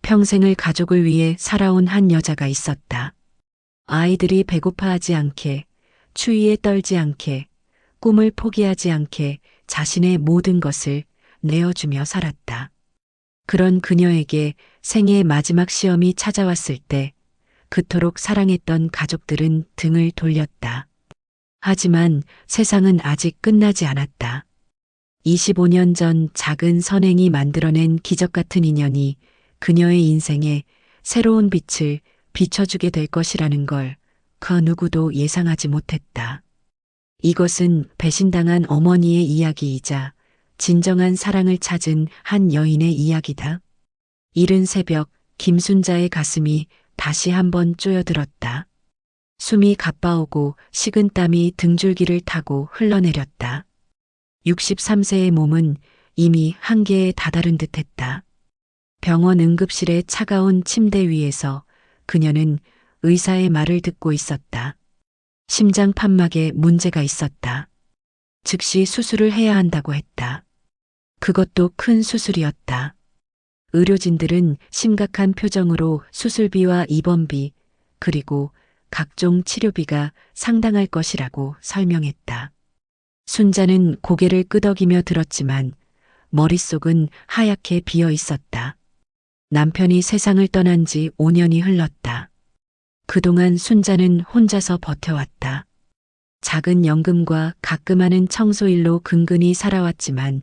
평생을 가족을 위해 살아온 한 여자가 있었다. 아이들이 배고파하지 않게, 추위에 떨지 않게, 꿈을 포기하지 않게 자신의 모든 것을 내어주며 살았다. 그런 그녀에게 생애의 마지막 시험이 찾아왔을 때 그토록 사랑했던 가족들은 등을 돌렸다. 하지만 세상은 아직 끝나지 않았다. 25년 전 작은 선행이 만들어낸 기적 같은 인연이 그녀의 인생에 새로운 빛을 비춰주게 될 것이라는 걸 그 누구도 예상하지 못했다. 이것은 배신당한 어머니의 이야기이자 진정한 사랑을 찾은 한 여인의 이야기다. 이른 새벽 김순자의 가슴이 다시 한번 쪼여들었다. 숨이 가빠오고 식은땀이 등줄기를 타고 흘러내렸다. 63세의 몸은 이미 한계에 다다른 듯했다. 병원 응급실의 차가운 침대 위에서 그녀는 의사의 말을 듣고 있었다. 심장 판막에 문제가 있었다. 즉시 수술을 해야 한다고 했다. 그것도 큰 수술이었다. 의료진들은 심각한 표정으로 수술비와 입원비, 그리고 각종 치료비가 상당할 것이라고 설명했다. 순자는 고개를 끄덕이며 들었지만 머릿속은 하얗게 비어 있었다. 남편이 세상을 떠난 지 5년이 흘렀다. 그동안 순자는 혼자서 버텨왔다. 작은 연금과 가끔 하는 청소일로 근근히 살아왔지만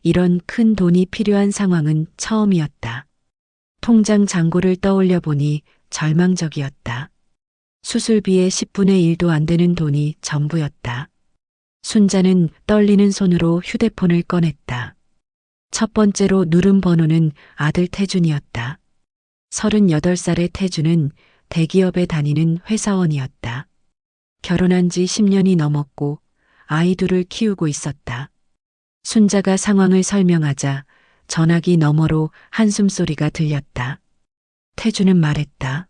이런 큰 돈이 필요한 상황은 처음이었다. 통장 잔고를 떠올려 보니 절망적이었다. 수술비의 10분의 1도 안 되는 돈이 전부였다. 순자는 떨리는 손으로 휴대폰을 꺼냈다. 첫 번째로 누른 번호는 아들 태준이었다. 38살의 태준은 대기업에 다니는 회사원이었다. 결혼한 지 10년이 넘었고 아이 둘을 키우고 있었다. 순자가 상황을 설명하자 전화기 너머로 한숨소리가 들렸다. 태준은 말했다.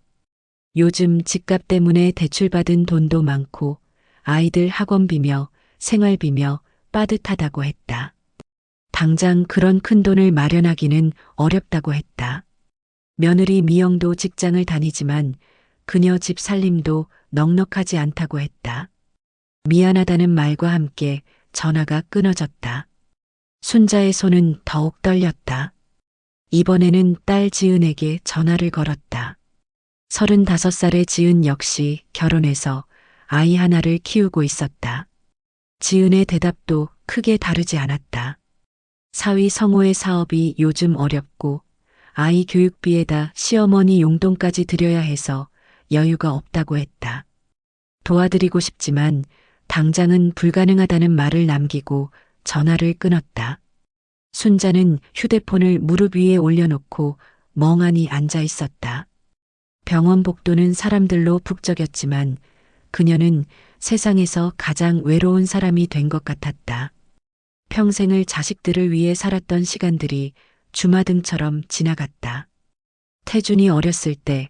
요즘 집값 때문에 대출받은 돈도 많고 아이들 학원비며 생활비며 빠듯하다고 했다. 당장 그런 큰 돈을 마련하기는 어렵다고 했다. 며느리 미영도 직장을 다니지만 그녀 집 살림도 넉넉하지 않다고 했다. 미안하다는 말과 함께 전화가 끊어졌다. 순자의 손은 더욱 떨렸다. 이번에는 딸 지은에게 전화를 걸었다. 35살의 지은 역시 결혼해서 아이 하나를 키우고 있었다. 지은의 대답도 크게 다르지 않았다. 사위 성호의 사업이 요즘 어렵고 아이 교육비에다 시어머니 용돈까지 드려야 해서 여유가 없다고 했다. 도와드리고 싶지만 당장은 불가능하다는 말을 남기고 전화를 끊었다. 순자는 휴대폰을 무릎 위에 올려놓고 멍하니 앉아 있었다. 병원 복도는 사람들로 북적였지만 그녀는 세상에서 가장 외로운 사람이 된 것 같았다. 평생을 자식들을 위해 살았던 시간들이 주마등처럼 지나갔다. 태준이 어렸을 때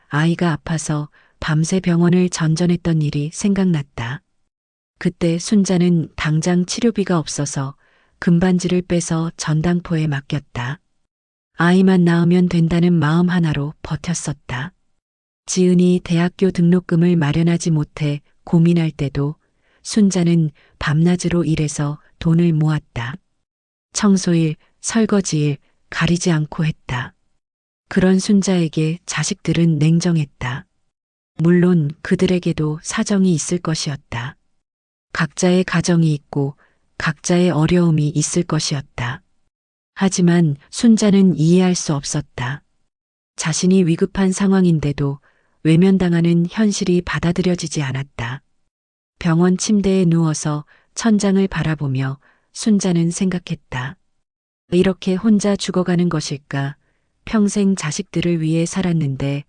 아이가 아파서 밤새 병원을 전전했던 일이 생각났다. 그때 순자는 당장 치료비가 없어서 금반지를 빼서 전당포에 맡겼다. 아이만 낳으면 된다는 마음 하나로 버텼었다. 지은이 대학교 등록금을 마련하지 못해 고민할 때도 순자는 밤낮으로 일해서 돈을 모았다. 청소일, 설거지일 가리지 않고 했다. 그런 순자에게 자식들은 냉정했다. 물론 그들에게도 사정이 있을 것이었다. 각자의 가정이 있고 각자의 어려움이 있을 것이었다. 하지만 순자는 이해할 수 없었다. 자신이 위급한 상황인데도 외면당하는 현실이 받아들여지지 않았다. 병원 침대에 누워서 천장을 바라보며 순자는 생각했다. 이렇게 혼자 죽어가는 것일까? 평생 자식들을 위해 살았는데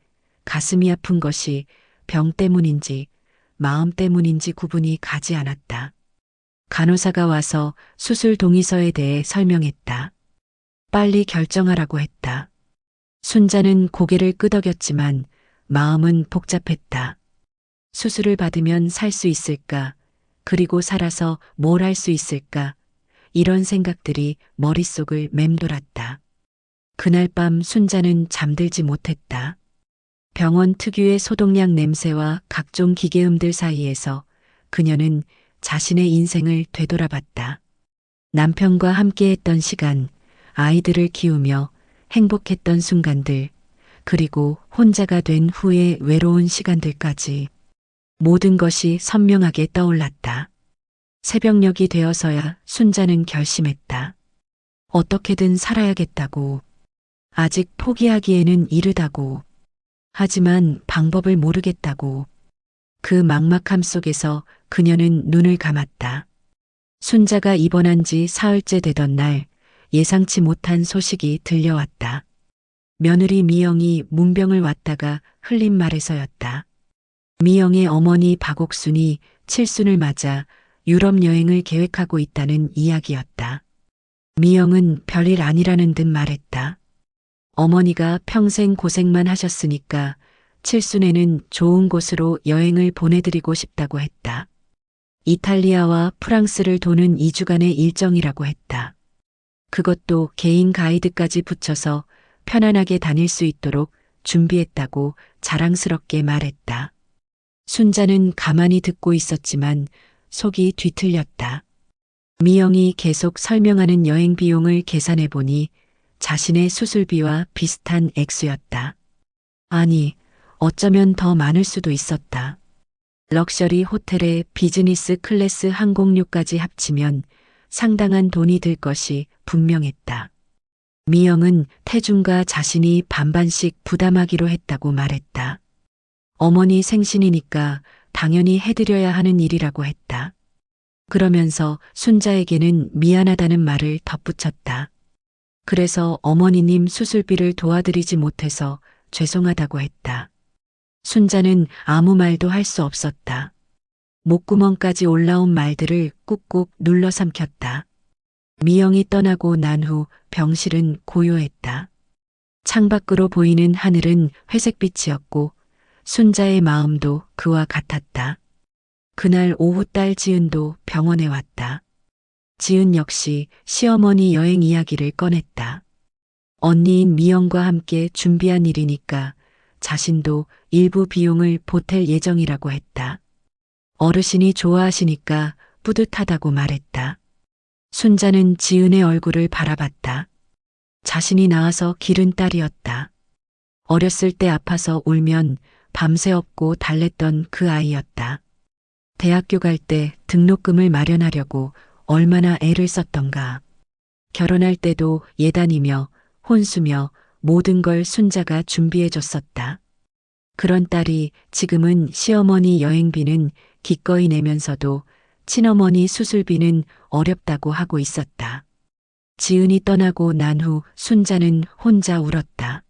가슴이 아픈 것이 병 때문인지 마음 때문인지 구분이 가지 않았다. 간호사가 와서 수술 동의서에 대해 설명했다. 빨리 결정하라고 했다. 순자는 고개를 끄덕였지만 마음은 복잡했다. 수술을 받으면 살 수 있을까? 그리고 살아서 뭘 할 수 있을까? 이런 생각들이 머릿속을 맴돌았다. 그날 밤 순자는 잠들지 못했다. 병원 특유의 소독약 냄새와 각종 기계음들 사이에서 그녀는 자신의 인생을 되돌아봤다. 남편과 함께했던 시간, 아이들을 키우며 행복했던 순간들, 그리고 혼자가 된 후의 외로운 시간들까지 모든 것이 선명하게 떠올랐다. 새벽녘이 되어서야 순자는 결심했다. 어떻게든 살아야겠다고. 아직 포기하기에는 이르다고. 하지만 방법을 모르겠다고. 그 막막함 속에서 그녀는 눈을 감았다. 순자가 입원한 지 사흘째 되던 날 예상치 못한 소식이 들려왔다. 며느리 미영이 문병을 왔다가 흘린 말에서였다. 미영의 어머니 박옥순이 칠순을 맞아 유럽 여행을 계획하고 있다는 이야기였다. 미영은 별일 아니라는 듯 말했다. 어머니가 평생 고생만 하셨으니까 칠순에는 좋은 곳으로 여행을 보내드리고 싶다고 했다. 이탈리아와 프랑스를 도는 2주간의 일정이라고 했다. 그것도 개인 가이드까지 붙여서 편안하게 다닐 수 있도록 준비했다고 자랑스럽게 말했다. 순자는 가만히 듣고 있었지만 속이 뒤틀렸다. 미영이 계속 설명하는 여행 비용을 계산해 보니 자신의 수술비와 비슷한 액수였다. 아니, 어쩌면 더 많을 수도 있었다. 럭셔리 호텔에 비즈니스 클래스 항공료까지 합치면 상당한 돈이 들 것이 분명했다. 미영은 태중과 자신이 반반씩 부담하기로 했다고 말했다. 어머니 생신이니까 당연히 해드려야 하는 일이라고 했다. 그러면서 순자에게는 미안하다는 말을 덧붙였다. 그래서 어머니님 수술비를 도와드리지 못해서 죄송하다고 했다. 순자는 아무 말도 할 수 없었다. 목구멍까지 올라온 말들을 꾹꾹 눌러 삼켰다. 미영이 떠나고 난 후 병실은 고요했다. 창밖으로 보이는 하늘은 회색빛이었고 순자의 마음도 그와 같았다. 그날 오후 딸 지은도 병원에 왔다. 지은 역시 시어머니 여행 이야기를 꺼냈다. 언니인 미영과 함께 준비한 일이니까 자신도 일부 비용을 보탤 예정이라고 했다. 어르신이 좋아하시니까 뿌듯하다고 말했다. 순자는 지은의 얼굴을 바라봤다. 자신이 낳아서 기른 딸이었다. 어렸을 때 아파서 울면 밤새 업고 달랬던 그 아이였다. 대학교 갈 때 등록금을 마련하려고 얼마나 애를 썼던가. 결혼할 때도 예단이며 혼수며 모든 걸 순자가 준비해줬었다. 그런 딸이 지금은 시어머니 여행비는 기꺼이 내면서도 친어머니 수술비는 어렵다고 하고 있었다. 지은이 떠나고 난 후 순자는 혼자 울었다.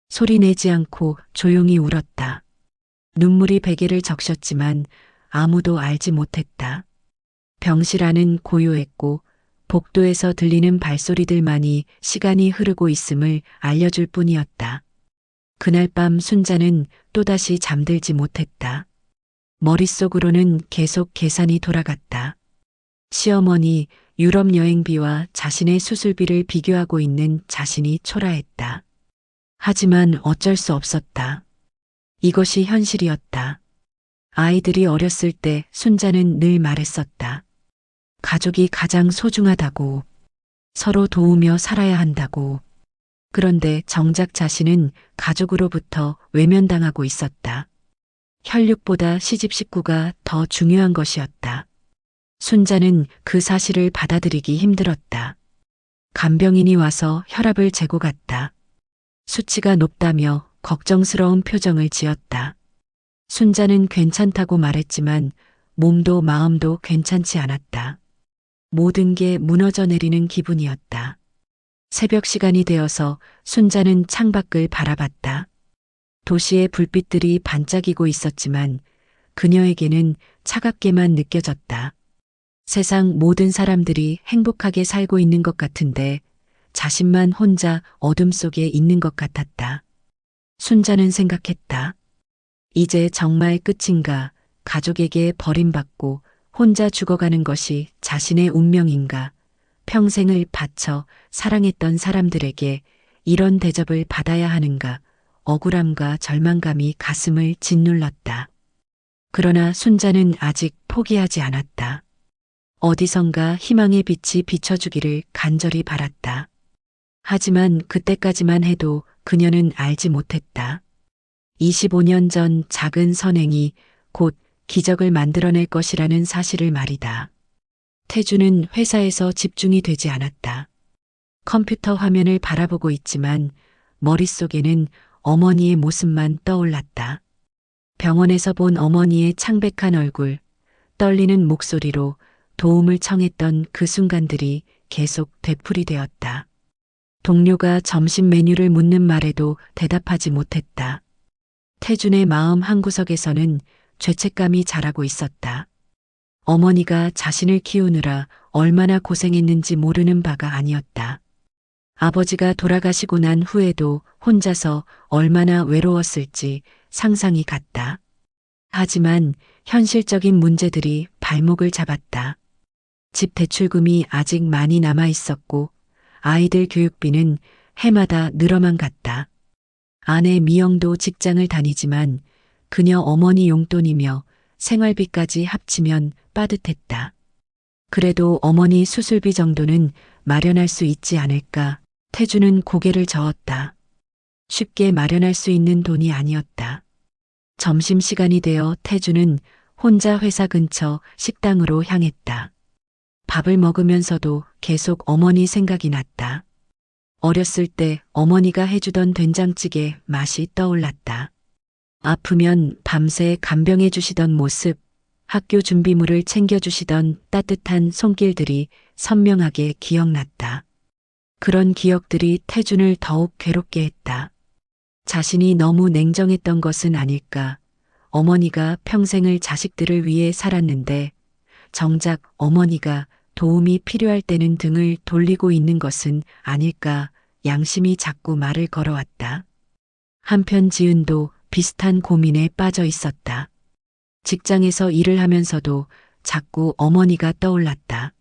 소리 내지 않고 조용히 울었다. 눈물이 베개를 적셨지만 아무도 알지 못했다. 병실 안은 고요했고 복도에서 들리는 발소리들만이 시간이 흐르고 있음을 알려줄 뿐이었다. 그날 밤 순자는 또다시 잠들지 못했다. 머릿속으로는 계속 계산이 돌아갔다. 시어머니 유럽 여행비와 자신의 수술비를 비교하고 있는 자신이 초라했다. 하지만 어쩔 수 없었다. 이것이 현실이었다. 아이들이 어렸을 때 순자는 늘 말했었다. 가족이 가장 소중하다고. 서로 도우며 살아야 한다고. 그런데 정작 자신은 가족으로부터 외면당하고 있었다. 혈육보다 시집 식구가 더 중요한 것이었다. 순자는 그 사실을 받아들이기 힘들었다. 간병인이 와서 혈압을 재고 갔다. 수치가 높다며 걱정스러운 표정을 지었다. 순자는 괜찮다고 말했지만 몸도 마음도 괜찮지 않았다. 모든 게 무너져 내리는 기분이었다. 새벽 시간이 되어서 순자는 창밖을 바라봤다. 도시의 불빛들이 반짝이고 있었지만 그녀에게는 차갑게만 느껴졌다. 세상 모든 사람들이 행복하게 살고 있는 것 같은데 자신만 혼자 어둠 속에 있는 것 같았다. 순자는 생각했다. 이제 정말 끝인가? 가족에게 버림받고 혼자 죽어가는 것이 자신의 운명인가? 평생을 바쳐 사랑했던 사람들에게 이런 대접을 받아야 하는가 억울함과 절망감이 가슴을 짓눌렀다. 그러나 순자는 아직 포기하지 않았다. 어디선가 희망의 빛이 비춰주기를 간절히 바랐다. 하지만 그때까지만 해도 그녀는 알지 못했다. 25년 전 작은 선행이 곧 기적을 만들어낼 것이라는 사실을 말이다. 태주는 회사에서 집중이 되지 않았다. 컴퓨터 화면을 바라보고 있지만 머릿속에는 어머니의 모습만 떠올랐다. 병원에서 본 어머니의 창백한 얼굴, 떨리는 목소리로 도움을 청했던 그 순간들이 계속 되풀이되었다. 동료가 점심 메뉴를 묻는 말에도 대답하지 못했다. 태준의 마음 한구석에서는 죄책감이 자라고 있었다. 어머니가 자신을 키우느라 얼마나 고생했는지 모르는 바가 아니었다. 아버지가 돌아가시고 난 후에도 혼자서 얼마나 외로웠을지 상상이 갔다. 하지만 현실적인 문제들이 발목을 잡았다. 집 대출금이 아직 많이 남아 있었고 아이들 교육비는 해마다 늘어만 갔다. 아내 미영도 직장을 다니지만 그녀 어머니 용돈이며 생활비까지 합치면 빠듯했다. 그래도 어머니 수술비 정도는 마련할 수 있지 않을까. 태주는 고개를 저었다. 쉽게 마련할 수 있는 돈이 아니었다. 점심시간이 되어 태주는 혼자 회사 근처 식당으로 향했다. 밥을 먹으면서도 계속 어머니 생각이 났다. 어렸을 때 어머니가 해주던 된장찌개 맛이 떠올랐다. 아프면 밤새 간병해 주시던 모습, 학교 준비물을 챙겨주시던 따뜻한 손길들이 선명하게 기억났다. 그런 기억들이 태준을 더욱 괴롭게 했다. 자신이 너무 냉정했던 것은 아닐까. 어머니가 평생을 자식들을 위해 살았는데 정작 어머니가 도움이 필요할 때는 등을 돌리고 있는 것은 아닐까. 양심이 자꾸 말을 걸어왔다. 한편 지은도 비슷한 고민에 빠져 있었다. 직장에서 일을 하면서도 자꾸 어머니가 떠올랐다.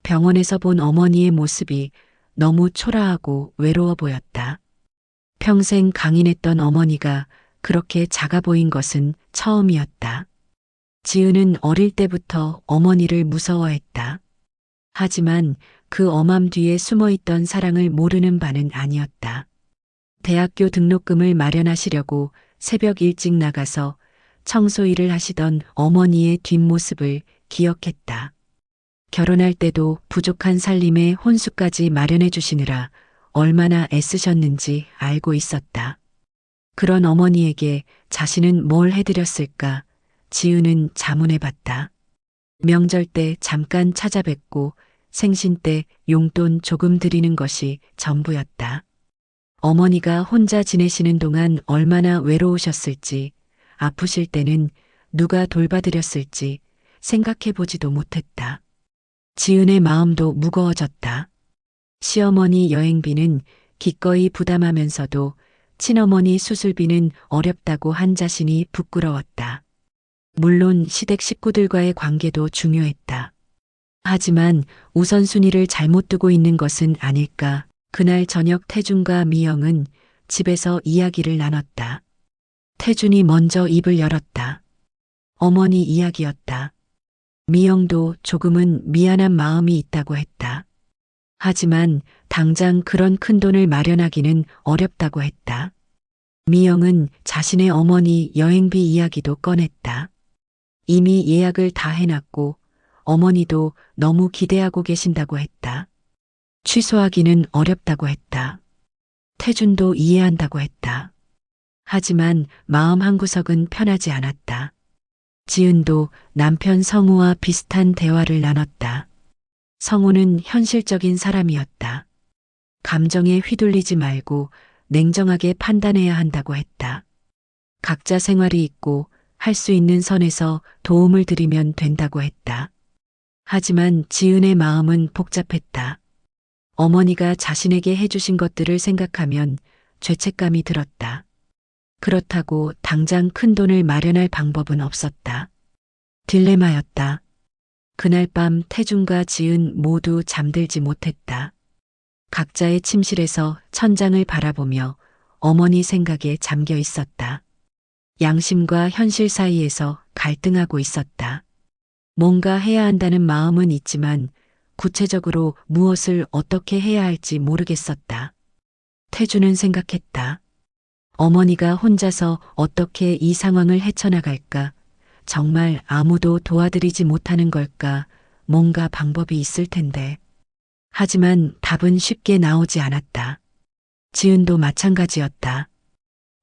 병원에서 본 어머니의 모습이 너무 초라하고 외로워 보였다. 평생 강인했던 어머니가 그렇게 작아 보인 것은 처음이었다. 지은은 어릴 때부터 어머니를 무서워했다. 하지만 그 엄함 뒤에 숨어있던 사랑을 모르는 바는 아니었다. 대학교 등록금을 마련하시려고 새벽 일찍 나가서 청소 일을 하시던 어머니의 뒷모습을 기억했다. 결혼할 때도 부족한 살림에 혼수까지 마련해 주시느라 얼마나 애쓰셨는지 알고 있었다. 그런 어머니에게 자신은 뭘 해드렸을까? 지은은 자문해봤다. 명절 때 잠깐 찾아뵙고 생신 때 용돈 조금 드리는 것이 전부였다. 어머니가 혼자 지내시는 동안 얼마나 외로우셨을지, 아프실 때는 누가 돌봐드렸을지 생각해보지도 못했다. 지은의 마음도 무거워졌다. 시어머니 여행비는 기꺼이 부담하면서도 친어머니 수술비는 어렵다고 한 자신이 부끄러웠다. 물론 시댁 식구들과의 관계도 중요했다. 하지만 우선순위를 잘못 두고 있는 것은 아닐까. 그날 저녁 태준과 미영은 집에서 이야기를 나눴다. 태준이 먼저 입을 열었다. 어머니 이야기였다. 미영도 조금은 미안한 마음이 있다고 했다. 하지만 당장 그런 큰 돈을 마련하기는 어렵다고 했다. 미영은 자신의 어머니 여행비 이야기도 꺼냈다. 이미 예약을 다 해놨고 어머니도 너무 기대하고 계신다고 했다. 취소하기는 어렵다고 했다. 태준도 이해한다고 했다. 하지만 마음 한구석은 편하지 않았다. 지은도 남편 성우와 비슷한 대화를 나눴다. 성우는 현실적인 사람이었다. 감정에 휘둘리지 말고 냉정하게 판단해야 한다고 했다. 각자 생활이 있고 할 수 있는 선에서 도움을 드리면 된다고 했다. 하지만 지은의 마음은 복잡했다. 어머니가 자신에게 해주신 것들을 생각하면 죄책감이 들었다. 그렇다고 당장 큰 돈을 마련할 방법은 없었다. 딜레마였다. 그날 밤 태준과 지은 모두 잠들지 못했다. 각자의 침실에서 천장을 바라보며 어머니 생각에 잠겨 있었다. 양심과 현실 사이에서 갈등하고 있었다. 뭔가 해야 한다는 마음은 있지만 구체적으로 무엇을 어떻게 해야 할지 모르겠었다. 태주는 생각했다. 어머니가 혼자서 어떻게 이 상황을 헤쳐나갈까? 정말 아무도 도와드리지 못하는 걸까? 뭔가 방법이 있을 텐데. 하지만 답은 쉽게 나오지 않았다. 지은도 마찬가지였다.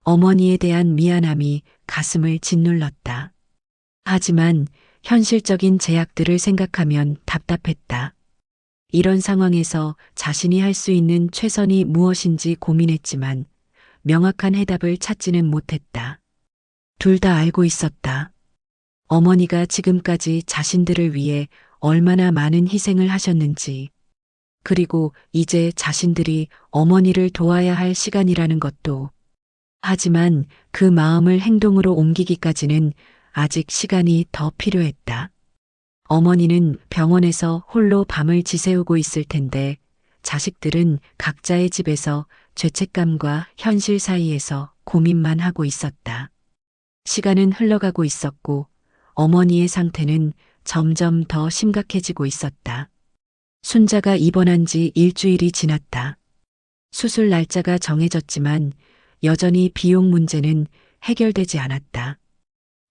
어머니에 대한 미안함이 가슴을 짓눌렀다. 하지만 현실적인 제약들을 생각하면 답답했다. 이런 상황에서 자신이 할 수 있는 최선이 무엇인지 고민했지만 명확한 해답을 찾지는 못했다. 둘 다 알고 있었다. 어머니가 지금까지 자신들을 위해 얼마나 많은 희생을 하셨는지, 그리고 이제 자신들이 어머니를 도와야 할 시간이라는 것도. 하지만 그 마음을 행동으로 옮기기까지는 아직 시간이 더 필요했다. 어머니는 병원에서 홀로 밤을 지새우고 있을 텐데 자식들은 각자의 집에서 죄책감과 현실 사이에서 고민만 하고 있었다. 시간은 흘러가고 있었고 어머니의 상태는 점점 더 심각해지고 있었다. 순자가 입원한 지 일주일이 지났다. 수술 날짜가 정해졌지만 여전히 비용 문제는 해결되지 않았다.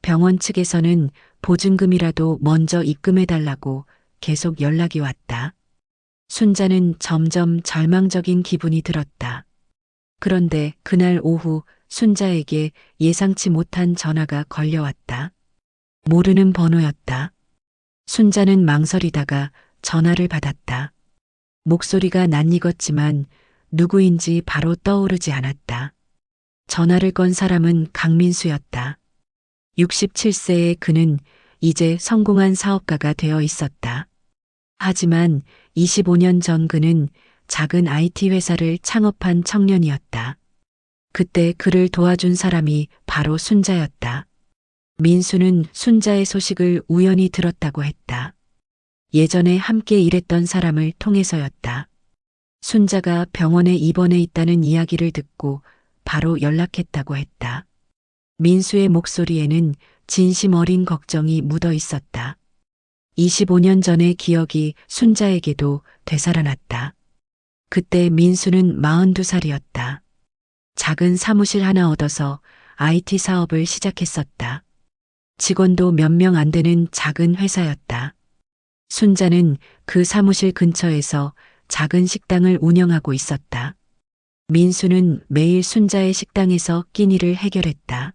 병원 측에서는 보증금이라도 먼저 입금해달라고 계속 연락이 왔다. 순자는 점점 절망적인 기분이 들었다. 그런데 그날 오후 순자에게 예상치 못한 전화가 걸려왔다. 모르는 번호였다. 순자는 망설이다가 전화를 받았다. 목소리가 낯익었지만 누구인지 바로 떠오르지 않았다. 전화를 건 사람은 강민수였다. 67세의 그는 이제 성공한 사업가가 되어 있었다. 하지만 25년 전 그는 작은 IT 회사를 창업한 청년이었다. 그때 그를 도와준 사람이 바로 순자였다. 민수는 순자의 소식을 우연히 들었다고 했다. 예전에 함께 일했던 사람을 통해서였다. 순자가 병원에 입원해 있다는 이야기를 듣고 바로 연락했다고 했다. 민수의 목소리에는 진심 어린 걱정이 묻어 있었다. 25년 전의 기억이 순자에게도 되살아났다. 그때 민수는 42살이었다. 작은 사무실 하나 얻어서 IT 사업을 시작했었다. 직원도 몇 명 안 되는 작은 회사였다. 순자는 그 사무실 근처에서 작은 식당을 운영하고 있었다. 민수는 매일 순자의 식당에서 끼니를 해결했다.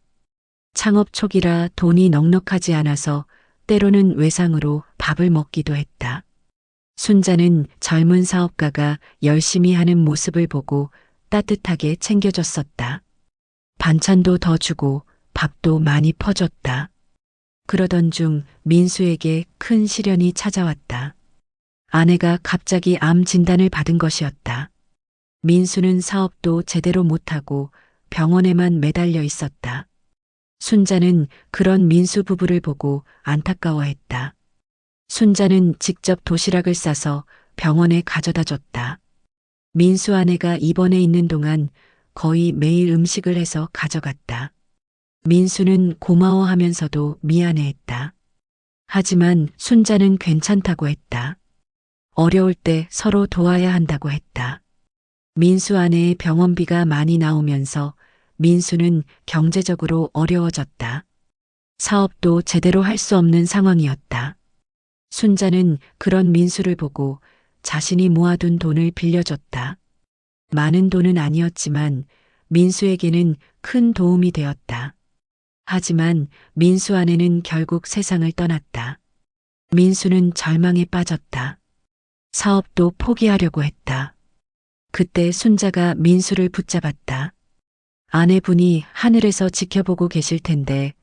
창업 초기라 돈이 넉넉하지 않아서 때로는 외상으로 밥을 먹기도 했다. 순자는 젊은 사업가가 열심히 하는 모습을 보고 따뜻하게 챙겨줬었다. 반찬도 더 주고 밥도 많이 퍼줬다. 그러던 중 민수에게 큰 시련이 찾아왔다. 아내가 갑자기 암 진단을 받은 것이었다. 민수는 사업도 제대로 못하고 병원에만 매달려 있었다. 순자는 그런 민수 부부를 보고 안타까워했다. 순자는 직접 도시락을 싸서 병원에 가져다 줬다. 민수 아내가 입원해 있는 동안 거의 매일 음식을 해서 가져갔다. 민수는 고마워하면서도 미안해했다. 하지만 순자는 괜찮다고 했다. 어려울 때 서로 도와야 한다고 했다. 민수 아내의 병원비가 많이 나오면서 민수는 경제적으로 어려워졌다. 사업도 제대로 할 수 없는 상황이었다. 순자는 그런 민수를 보고 자신이 모아둔 돈을 빌려줬다. 많은 돈은 아니었지만 민수에게는 큰 도움이 되었다. 하지만 민수 아내는 결국 세상을 떠났다. 민수는 절망에 빠졌다. 사업도 포기하려고 했다. 그때 순자가 민수를 붙잡았다. 아내분이 하늘에서 지켜보고 계실 텐데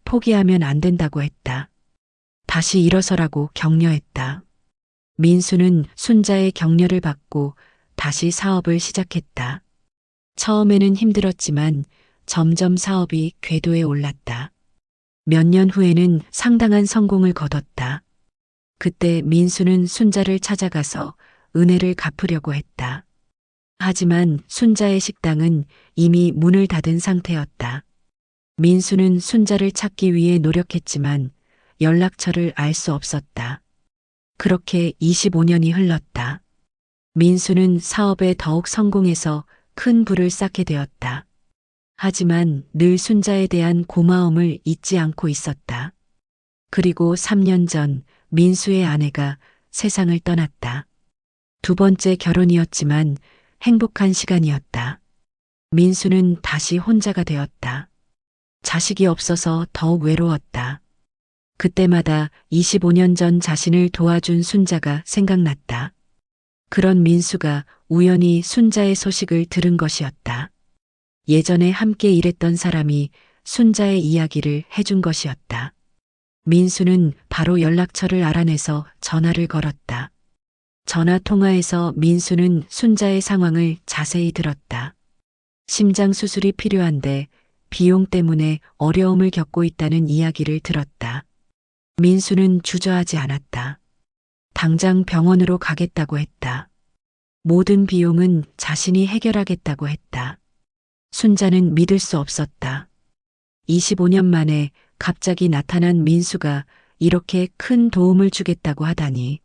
포기하면 안 된다고 했다. 다시 일어서라고 격려했다. 민수는 순자의 격려를 받고 다시 사업을 시작했다. 처음에는 힘들었지만 점점 사업이 궤도에 올랐다. 몇 년 후에는 상당한 성공을 거뒀다. 그때 민수는 순자를 찾아가서 은혜를 갚으려고 했다. 하지만 순자의 식당은 이미 문을 닫은 상태였다. 민수는 순자를 찾기 위해 노력했지만 연락처를 알 수 없었다. 그렇게 25년이 흘렀다. 민수는 사업에 더욱 성공해서 큰 부를 쌓게 되었다. 하지만 늘 순자에 대한 고마움을 잊지 않고 있었다. 그리고 3년 전 민수의 아내가 세상을 떠났다. 두 번째 결혼이었지만 행복한 시간이었다. 민수는 다시 혼자가 되었다. 자식이 없어서 더욱 외로웠다. 그때마다 25년 전 자신을 도와준 순자가 생각났다. 그런 민수가 우연히 순자의 소식을 들은 것이었다. 예전에 함께 일했던 사람이 순자의 이야기를 해준 것이었다. 민수는 바로 연락처를 알아내서 전화를 걸었다. 전화 통화에서 민수는 순자의 상황을 자세히 들었다. 심장 수술이 필요한데 비용 때문에 어려움을 겪고 있다는 이야기를 들었다. 민수는 주저하지 않았다. 당장 병원으로 가겠다고 했다. 모든 비용은 자신이 해결하겠다고 했다. 순자는 믿을 수 없었다. 25년 만에 갑자기 나타난 민수가 이렇게 큰 도움을 주겠다고 하다니.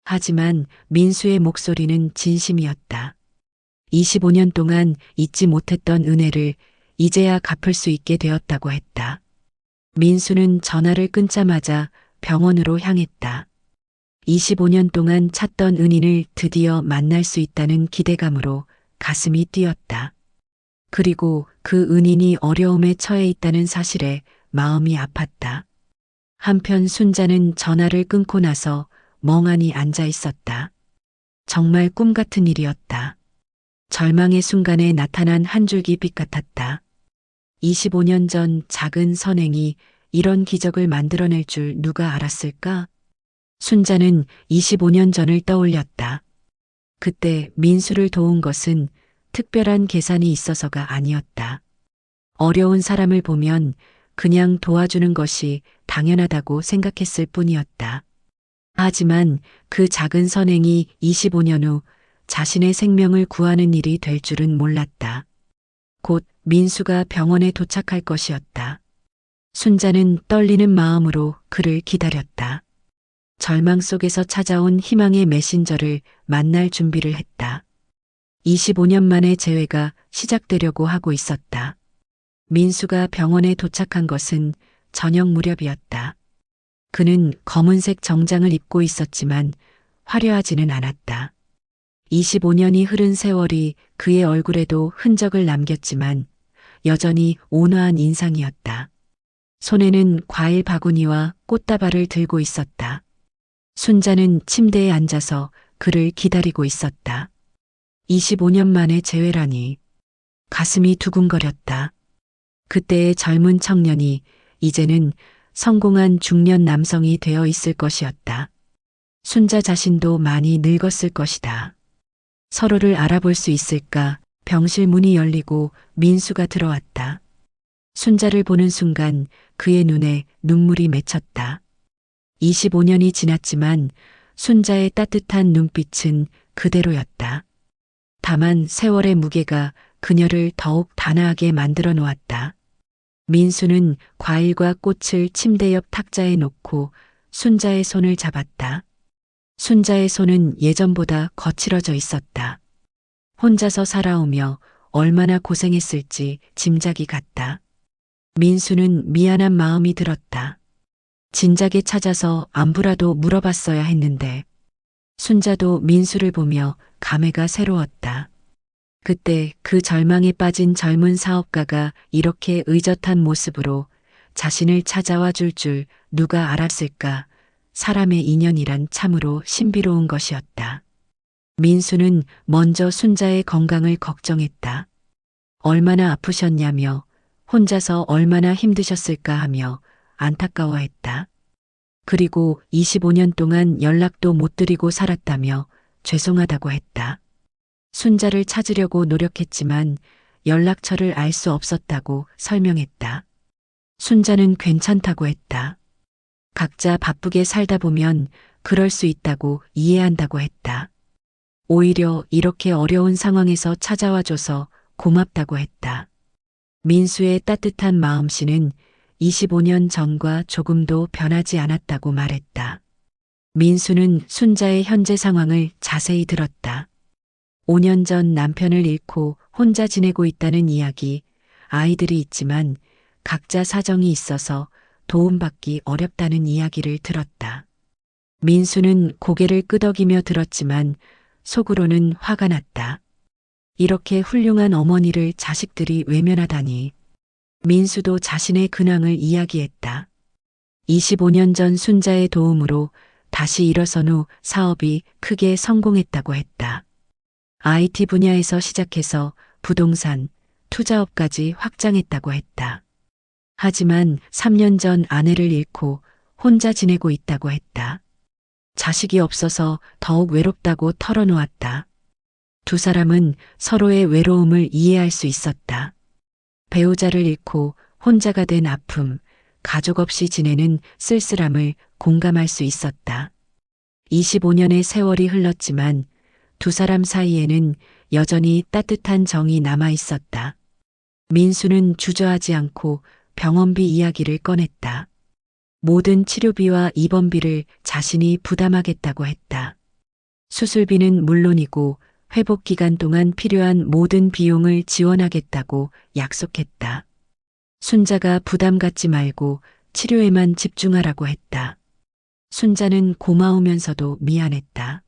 하지만 민수의 목소리는 진심이었다. 25년 동안 잊지 못했던 은혜를 이제야 갚을 수 있게 되었다고 했다. 민수는 전화를 끊자마자 병원으로 향했다. 25년 동안 찾던 은인을 드디어 만날 수 있다는 기대감으로 가슴이 뛰었다. 그리고 그 은인이 어려움에 처해 있다는 사실에 마음이 아팠다. 한편 순자는 전화를 끊고 나서 멍하니 앉아 있었다. 정말 꿈 같은 일이었다. 절망의 순간에 나타난 한 줄기 빛 같았다. 25년 전 작은 선행이 이런 기적을 만들어낼 줄 누가 알았을까? 순자는 25년 전을 떠올렸다. 그때 민수를 도운 것은 특별한 계산이 있어서가 아니었다. 어려운 사람을 보면 그냥 도와주는 것이 당연하다고 생각했을 뿐이었다. 하지만 그 작은 선행이 25년 후 자신의 생명을 구하는 일이 될 줄은 몰랐다. 곧 민수가 병원에 도착할 것이었다. 순자는 떨리는 마음으로 그를 기다렸다. 절망 속에서 찾아온 희망의 메신저를 만날 준비를 했다. 25년 만에 재회가 시작되려고 하고 있었다. 민수가 병원에 도착한 것은 저녁 무렵이었다. 그는 검은색 정장을 입고 있었지만 화려하지는 않았다. 25년이 흐른 세월이 그의 얼굴에도 흔적을 남겼지만 여전히 온화한 인상이었다. 손에는 과일 바구니와 꽃다발을 들고 있었다. 순자는 침대에 앉아서 그를 기다리고 있었다. 25년 만에 재회라니. 가슴이 두근거렸다. 그때의 젊은 청년이 이제는 성공한 중년 남성이 되어 있을 것이었다. 순자 자신도 많이 늙었을 것이다. 서로를 알아볼 수 있을까? 병실 문이 열리고 민수가 들어왔다. 순자를 보는 순간 그의 눈에 눈물이 맺혔다. 25년이 지났지만 순자의 따뜻한 눈빛은 그대로였다. 다만 세월의 무게가 그녀를 더욱 단아하게 만들어 놓았다. 민수는 과일과 꽃을 침대 옆 탁자에 놓고 순자의 손을 잡았다. 순자의 손은 예전보다 거칠어져 있었다. 혼자서 살아오며 얼마나 고생했을지 짐작이 갔다. 민수는 미안한 마음이 들었다. 진작에 찾아서 안부라도 물어봤어야 했는데. 순자도 민수를 보며 감회가 새로웠다. 그때 그 절망에 빠진 젊은 사업가가 이렇게 의젓한 모습으로 자신을 찾아와 줄 누가 알았을까? 사람의 인연이란 참으로 신비로운 것이었다. 민수는 먼저 순자의 건강을 걱정했다. 얼마나 아프셨냐며, 혼자서 얼마나 힘드셨을까 하며 안타까워했다. 그리고 25년 동안 연락도 못 드리고 살았다며 죄송하다고 했다. 순자를 찾으려고 노력했지만 연락처를 알 수 없었다고 설명했다. 순자는 괜찮다고 했다. 각자 바쁘게 살다 보면 그럴 수 있다고 이해한다고 했다. 오히려 이렇게 어려운 상황에서 찾아와줘서 고맙다고 했다. 민수의 따뜻한 마음씨는 25년 전과 조금도 변하지 않았다고 말했다. 민수는 순자의 현재 상황을 자세히 들었다. 5년 전 남편을 잃고 혼자 지내고 있다는 이야기, 아이들이 있지만 각자 사정이 있어서 도움받기 어렵다는 이야기를 들었다. 민수는 고개를 끄덕이며 들었지만 속으로는 화가 났다. 이렇게 훌륭한 어머니를 자식들이 외면하다니. 민수도 자신의 근황을 이야기했다. 25년 전 순자의 도움으로 다시 일어선 후 사업이 크게 성공했다고 했다. IT 분야에서 시작해서 부동산, 투자업까지 확장했다고 했다. 하지만 3년 전 아내를 잃고 혼자 지내고 있다고 했다. 자식이 없어서 더욱 외롭다고 털어놓았다. 두 사람은 서로의 외로움을 이해할 수 있었다. 배우자를 잃고 혼자가 된 아픔, 가족 없이 지내는 쓸쓸함을 공감할 수 있었다. 25년의 세월이 흘렀지만 두 사람 사이에는 여전히 따뜻한 정이 남아 있었다. 민수는 주저하지 않고 병원비 이야기를 꺼냈다. 모든 치료비와 입원비를 자신이 부담하겠다고 했다. 수술비는 물론이고 회복 기간 동안 필요한 모든 비용을 지원하겠다고 약속했다. 순자가 부담 갖지 말고 치료에만 집중하라고 했다. 순자는 고마우면서도 미안했다.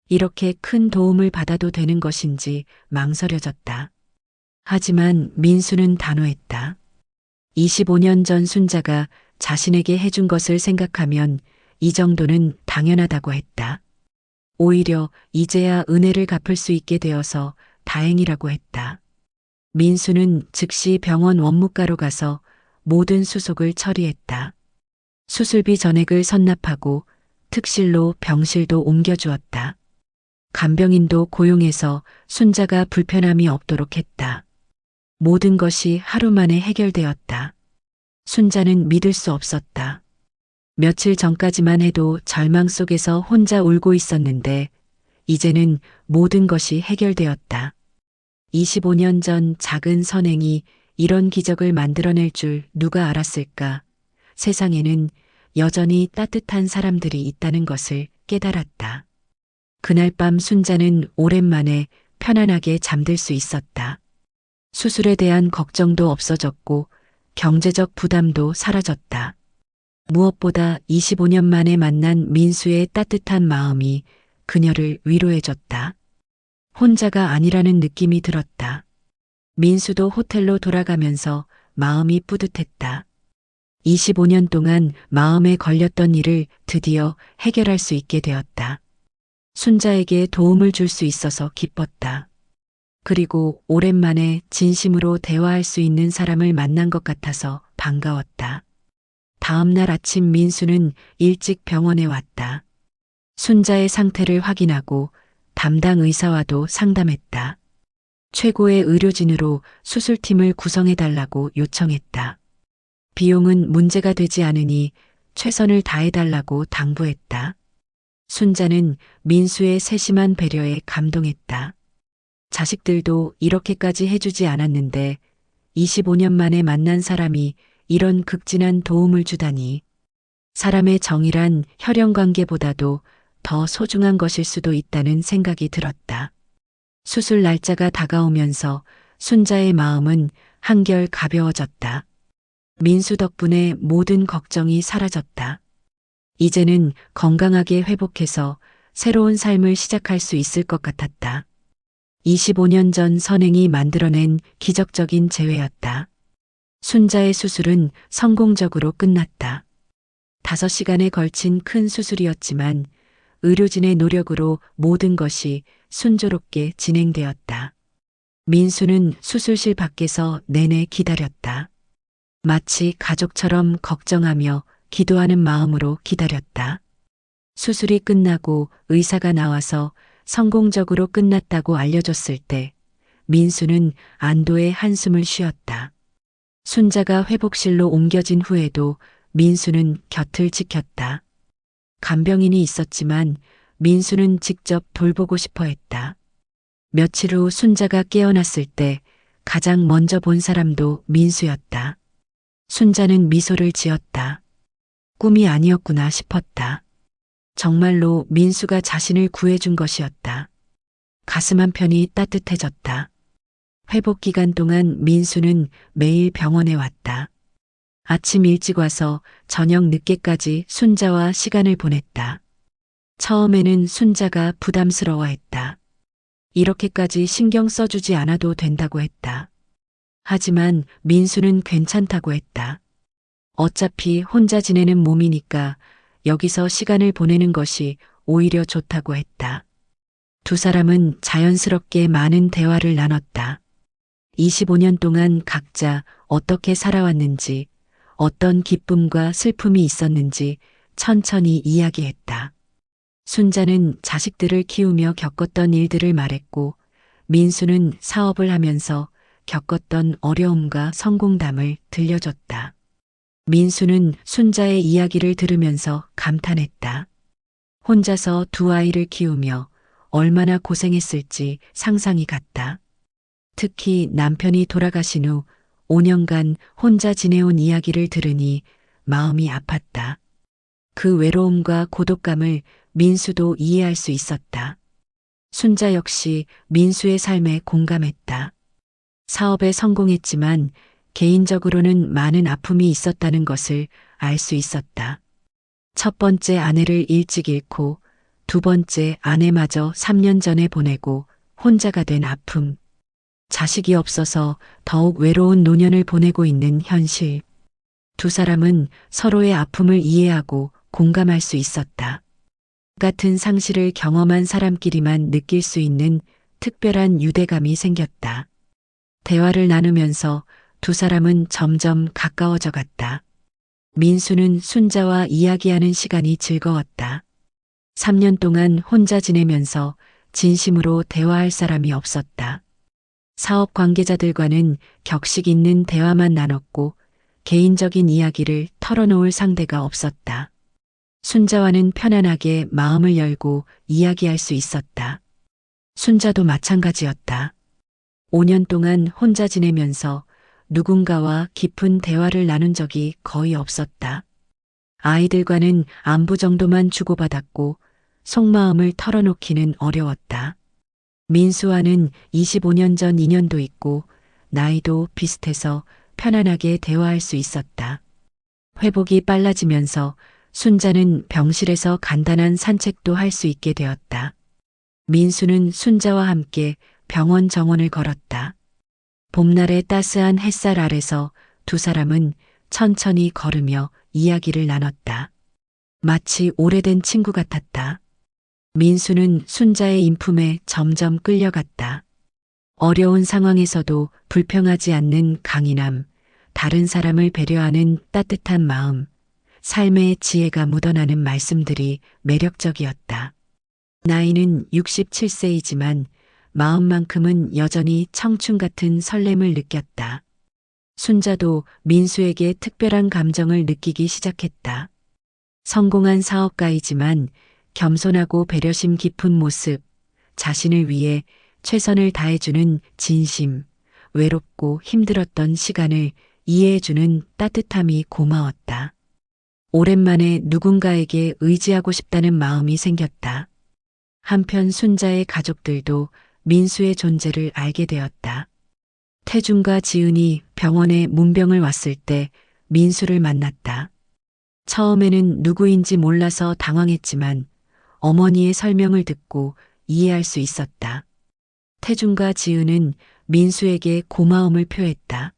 이렇게 큰 도움을 받아도 되는 것인지 망설여졌다. 하지만 민수는 단호했다. 25년 전 순자가 자신에게 해준 것을 생각하면 이 정도는 당연하다고 했다. 오히려 이제야 은혜를 갚을 수 있게 되어서 다행이라고 했다. 민수는 즉시 병원 원무과로 가서 모든 수속을 처리했다. 수술비 전액을 선납하고 특실로 병실도 옮겨주었다. 간병인도 고용해서 순자가 불편함이 없도록 했다. 모든 것이 하루 만에 해결되었다. 순자는 믿을 수 없었다. 며칠 전까지만 해도 절망 속에서 혼자 울고 있었는데 이제는 모든 것이 해결되었다. 25년 전 작은 선행이 이런 기적을 만들어낼 줄 누가 알았을까? 세상에는 여전히 따뜻한 사람들이 있다는 것을 깨달았다. 그날 밤 순자는 오랜만에 편안하게 잠들 수 있었다. 수술에 대한 걱정도 없어졌고 경제적 부담도 사라졌다. 무엇보다 25년 만에 만난 민수의 따뜻한 마음이 그녀를 위로해줬다. 혼자가 아니라는 느낌이 들었다. 민수도 호텔로 돌아가면서 마음이 뿌듯했다. 25년 동안 마음에 걸렸던 일을 드디어 해결할 수 있게 되었다. 순자에게 도움을 줄 수 있어서 기뻤다. 그리고 오랜만에 진심으로 대화할 수 있는 사람을 만난 것 같아서 반가웠다. 다음 날 아침 민수는 일찍 병원에 왔다. 순자의 상태를 확인하고 담당 의사와도 상담했다. 최고의 의료진으로 수술팀을 구성해달라고 요청했다. 비용은 문제가 되지 않으니 최선을 다해달라고 당부했다. 순자는 민수의 세심한 배려에 감동했다. 자식들도 이렇게까지 해주지 않았는데 25년 만에 만난 사람이 이런 극진한 도움을 주다니. 사람의 정이란 혈연 관계보다도 더 소중한 것일 수도 있다는 생각이 들었다. 수술 날짜가 다가오면서 순자의 마음은 한결 가벼워졌다. 민수 덕분에 모든 걱정이 사라졌다. 이제는 건강하게 회복해서 새로운 삶을 시작할 수 있을 것 같았다. 25년 전 선행이 만들어낸 기적적인 재회였다. 순자의 수술은 성공적으로 끝났다. 5시간에 걸친 큰 수술이었지만 의료진의 노력으로 모든 것이 순조롭게 진행되었다. 민수는 수술실 밖에서 내내 기다렸다. 마치 가족처럼 걱정하며 기도하는 마음으로 기다렸다. 수술이 끝나고 의사가 나와서 성공적으로 끝났다고 알려줬을 때 민수는 안도의 한숨을 쉬었다. 순자가 회복실로 옮겨진 후에도 민수는 곁을 지켰다. 간병인이 있었지만 민수는 직접 돌보고 싶어 했다. 며칠 후 순자가 깨어났을 때 가장 먼저 본 사람도 민수였다. 순자는 미소를 지었다. 꿈이 아니었구나 싶었다. 정말로 민수가 자신을 구해준 것이었다. 가슴 한편이 따뜻해졌다. 회복 기간 동안 민수는 매일 병원에 왔다. 아침 일찍 와서 저녁 늦게까지 순자와 시간을 보냈다. 처음에는 순자가 부담스러워했다. 이렇게까지 신경 써주지 않아도 된다고 했다. 하지만 민수는 괜찮다고 했다. 어차피 혼자 지내는 몸이니까 여기서 시간을 보내는 것이 오히려 좋다고 했다. 두 사람은 자연스럽게 많은 대화를 나눴다. 25년 동안 각자 어떻게 살아왔는지, 어떤 기쁨과 슬픔이 있었는지 천천히 이야기했다. 순자는 자식들을 키우며 겪었던 일들을 말했고, 민수는 사업을 하면서 겪었던 어려움과 성공담을 들려줬다. 민수는 순자의 이야기를 들으면서 감탄했다. 혼자서 두 아이를 키우며 얼마나 고생했을지 상상이 갔다. 특히 남편이 돌아가신 후 5년간 혼자 지내온 이야기를 들으니 마음이 아팠다. 그 외로움과 고독감을 민수도 이해할 수 있었다. 순자 역시 민수의 삶에 공감했다. 사업에 성공했지만 개인적으로는 많은 아픔이 있었다는 것을 알 수 있었다. 첫 번째 아내를 일찍 잃고 두 번째 아내마저 3년 전에 보내고 혼자가 된 아픔. 자식이 없어서 더욱 외로운 노년을 보내고 있는 현실. 두 사람은 서로의 아픔을 이해하고 공감할 수 있었다. 같은 상실을 경험한 사람끼리만 느낄 수 있는 특별한 유대감이 생겼다. 대화를 나누면서 두 사람은 점점 가까워져 갔다. 민수는 순자와 이야기하는 시간이 즐거웠다. 3년 동안 혼자 지내면서 진심으로 대화할 사람이 없었다. 사업 관계자들과는 격식 있는 대화만 나눴고 개인적인 이야기를 털어놓을 상대가 없었다. 순자와는 편안하게 마음을 열고 이야기할 수 있었다. 순자도 마찬가지였다. 5년 동안 혼자 지내면서 누군가와 깊은 대화를 나눈 적이 거의 없었다. 아이들과는 안부 정도만 주고받았고 속마음을 털어놓기는 어려웠다. 민수와는 25년 전 인연도 있고 나이도 비슷해서 편안하게 대화할 수 있었다. 회복이 빨라지면서 순자는 병실에서 간단한 산책도 할 수 있게 되었다. 민수는 순자와 함께 병원 정원을 걸었다. 봄날의 따스한 햇살 아래서 두 사람은 천천히 걸으며 이야기를 나눴다. 마치 오래된 친구 같았다. 민수는 순자의 인품에 점점 끌려갔다. 어려운 상황에서도 불평하지 않는 강인함, 다른 사람을 배려하는 따뜻한 마음, 삶의 지혜가 묻어나는 말씀들이 매력적이었다. 나이는 67세이지만 마음만큼은 여전히 청춘 같은 설렘을 느꼈다. 순자도 민수에게 특별한 감정을 느끼기 시작했다. 성공한 사업가이지만 겸손하고 배려심 깊은 모습, 자신을 위해 최선을 다해주는 진심, 외롭고 힘들었던 시간을 이해해주는 따뜻함이 고마웠다. 오랜만에 누군가에게 의지하고 싶다는 마음이 생겼다. 한편 순자의 가족들도 민수의 존재를 알게 되었다. 태준과 지은이 병원에 문병을 왔을 때 민수를 만났다. 처음에는 누구인지 몰라서 당황했지만 어머니의 설명을 듣고 이해할 수 있었다. 태준과 지은은 민수에게 고마움을 표했다.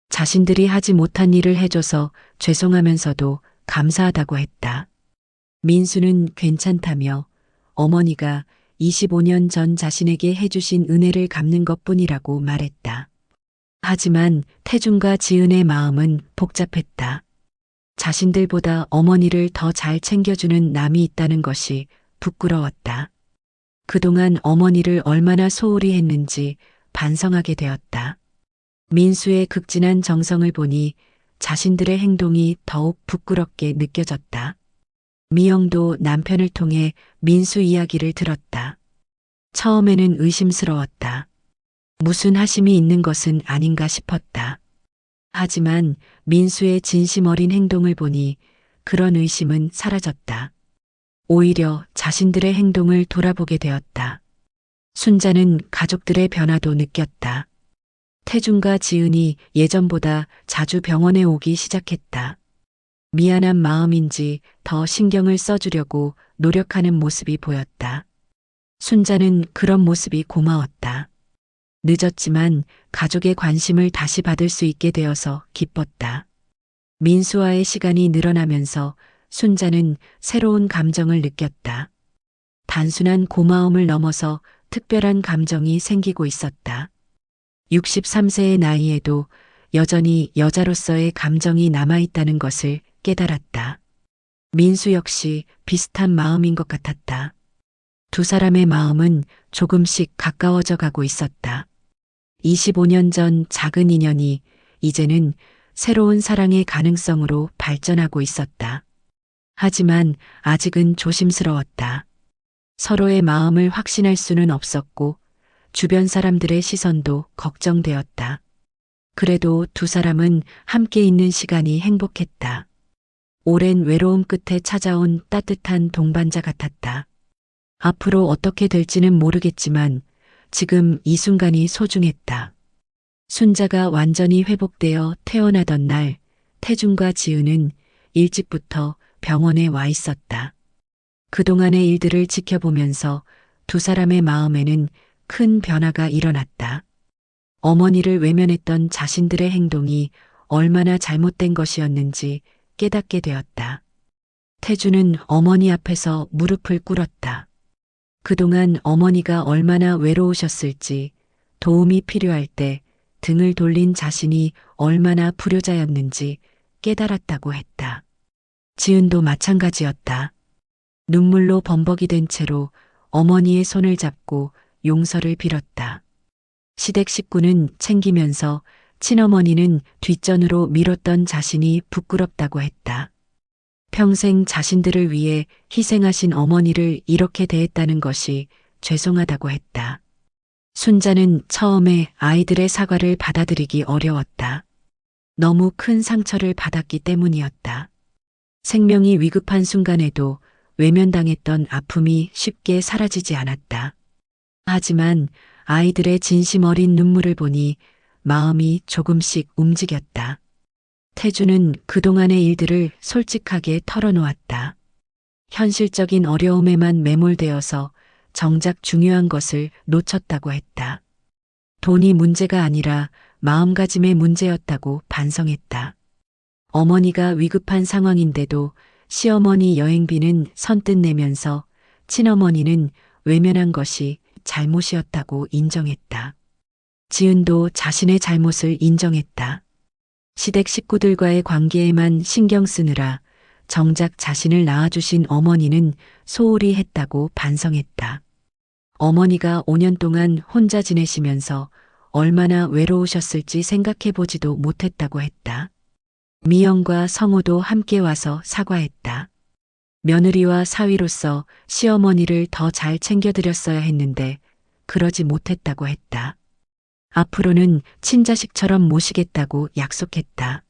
자신들이 하지 못한 일을 해줘서 죄송하면서도 감사하다고 했다. 민수는 괜찮다며 어머니가 25년 전 자신에게 해주신 은혜를 갚는 것뿐이라고 말했다. 하지만 태준과 지은의 마음은 복잡했다. 자신들보다 어머니를 더 잘 챙겨주는 남이 있다는 것이 부끄러웠다. 그동안 어머니를 얼마나 소홀히 했는지 반성하게 되었다. 민수의 극진한 정성을 보니 자신들의 행동이 더욱 부끄럽게 느껴졌다. 미영도 남편을 통해 민수 이야기를 들었다. 처음에는 의심스러웠다. 무슨 하심이 있는 것은 아닌가 싶었다. 하지만 민수의 진심 어린 행동을 보니 그런 의심은 사라졌다. 오히려 자신들의 행동을 돌아보게 되었다. 순자는 가족들의 변화도 느꼈다. 태준과 지은이 예전보다 자주 병원에 오기 시작했다. 미안한 마음인지 더 신경을 써주려고 노력하는 모습이 보였다. 순자는 그런 모습이 고마웠다. 늦었지만 가족의 관심을 다시 받을 수 있게 되어서 기뻤다. 민수와의 시간이 늘어나면서 순자는 새로운 감정을 느꼈다. 단순한 고마움을 넘어서 특별한 감정이 생기고 있었다. 63세의 나이에도 여전히 여자로서의 감정이 남아있다는 것을 깨달았다. 민수 역시 비슷한 마음인 것 같았다. 두 사람의 마음은 조금씩 가까워져 가고 있었다. 25년 전 작은 인연이 이제는 새로운 사랑의 가능성으로 발전하고 있었다. 하지만 아직은 조심스러웠다. 서로의 마음을 확신할 수는 없었고 주변 사람들의 시선도 걱정되었다. 그래도 두 사람은 함께 있는 시간이 행복했다. 오랜 외로움 끝에 찾아온 따뜻한 동반자 같았다. 앞으로 어떻게 될지는 모르겠지만 지금 이 순간이 소중했다. 순자가 완전히 회복되어 퇴원하던 날, 태준과 지은은 일찍부터 병원에 와 있었다. 그동안의 일들을 지켜보면서 두 사람의 마음에는 큰 변화가 일어났다. 어머니를 외면했던 자신들의 행동이 얼마나 잘못된 것이었는지 깨닫게 되었다. 태준은 어머니 앞에서 무릎을 꿇었다. 그동안 어머니가 얼마나 외로우셨을지, 도움이 필요할 때 등을 돌린 자신이 얼마나 불효자였는지 깨달았다고 했다. 지은도 마찬가지였다. 눈물로 범벅이 된 채로 어머니의 손을 잡고 용서를 빌었다. 시댁 식구는 챙기면서 친어머니는 뒷전으로 밀었던 자신이 부끄럽다고 했다. 평생 자신들을 위해 희생하신 어머니를 이렇게 대했다는 것이 죄송하다고 했다. 순자는 처음에 아이들의 사과를 받아들이기 어려웠다. 너무 큰 상처를 받았기 때문이었다. 생명이 위급한 순간에도 외면당했던 아픔이 쉽게 사라지지 않았다. 하지만 아이들의 진심 어린 눈물을 보니 마음이 조금씩 움직였다. 태주는 그동안의 일들을 솔직하게 털어놓았다. 현실적인 어려움에만 매몰되어서 정작 중요한 것을 놓쳤다고 했다. 돈이 문제가 아니라 마음가짐의 문제였다고 반성했다. 어머니가 위급한 상황인데도 시어머니 여행비는 선뜻 내면서 친어머니는 외면한 것이 잘못이었다고 인정했다. 지은도 자신의 잘못을 인정했다. 시댁 식구들과의 관계에만 신경 쓰느라 정작 자신을 낳아주신 어머니는 소홀히 했다고 반성했다. 어머니가 5년 동안 혼자 지내시면서 얼마나 외로우셨을지 생각해보지도 못했다고 했다. 미영과 성우도 함께 와서 사과했다. 며느리와 사위로서 시어머니를 더 잘 챙겨드렸어야 했는데 그러지 못했다고 했다. 앞으로는 친자식처럼 모시겠다고 약속했다.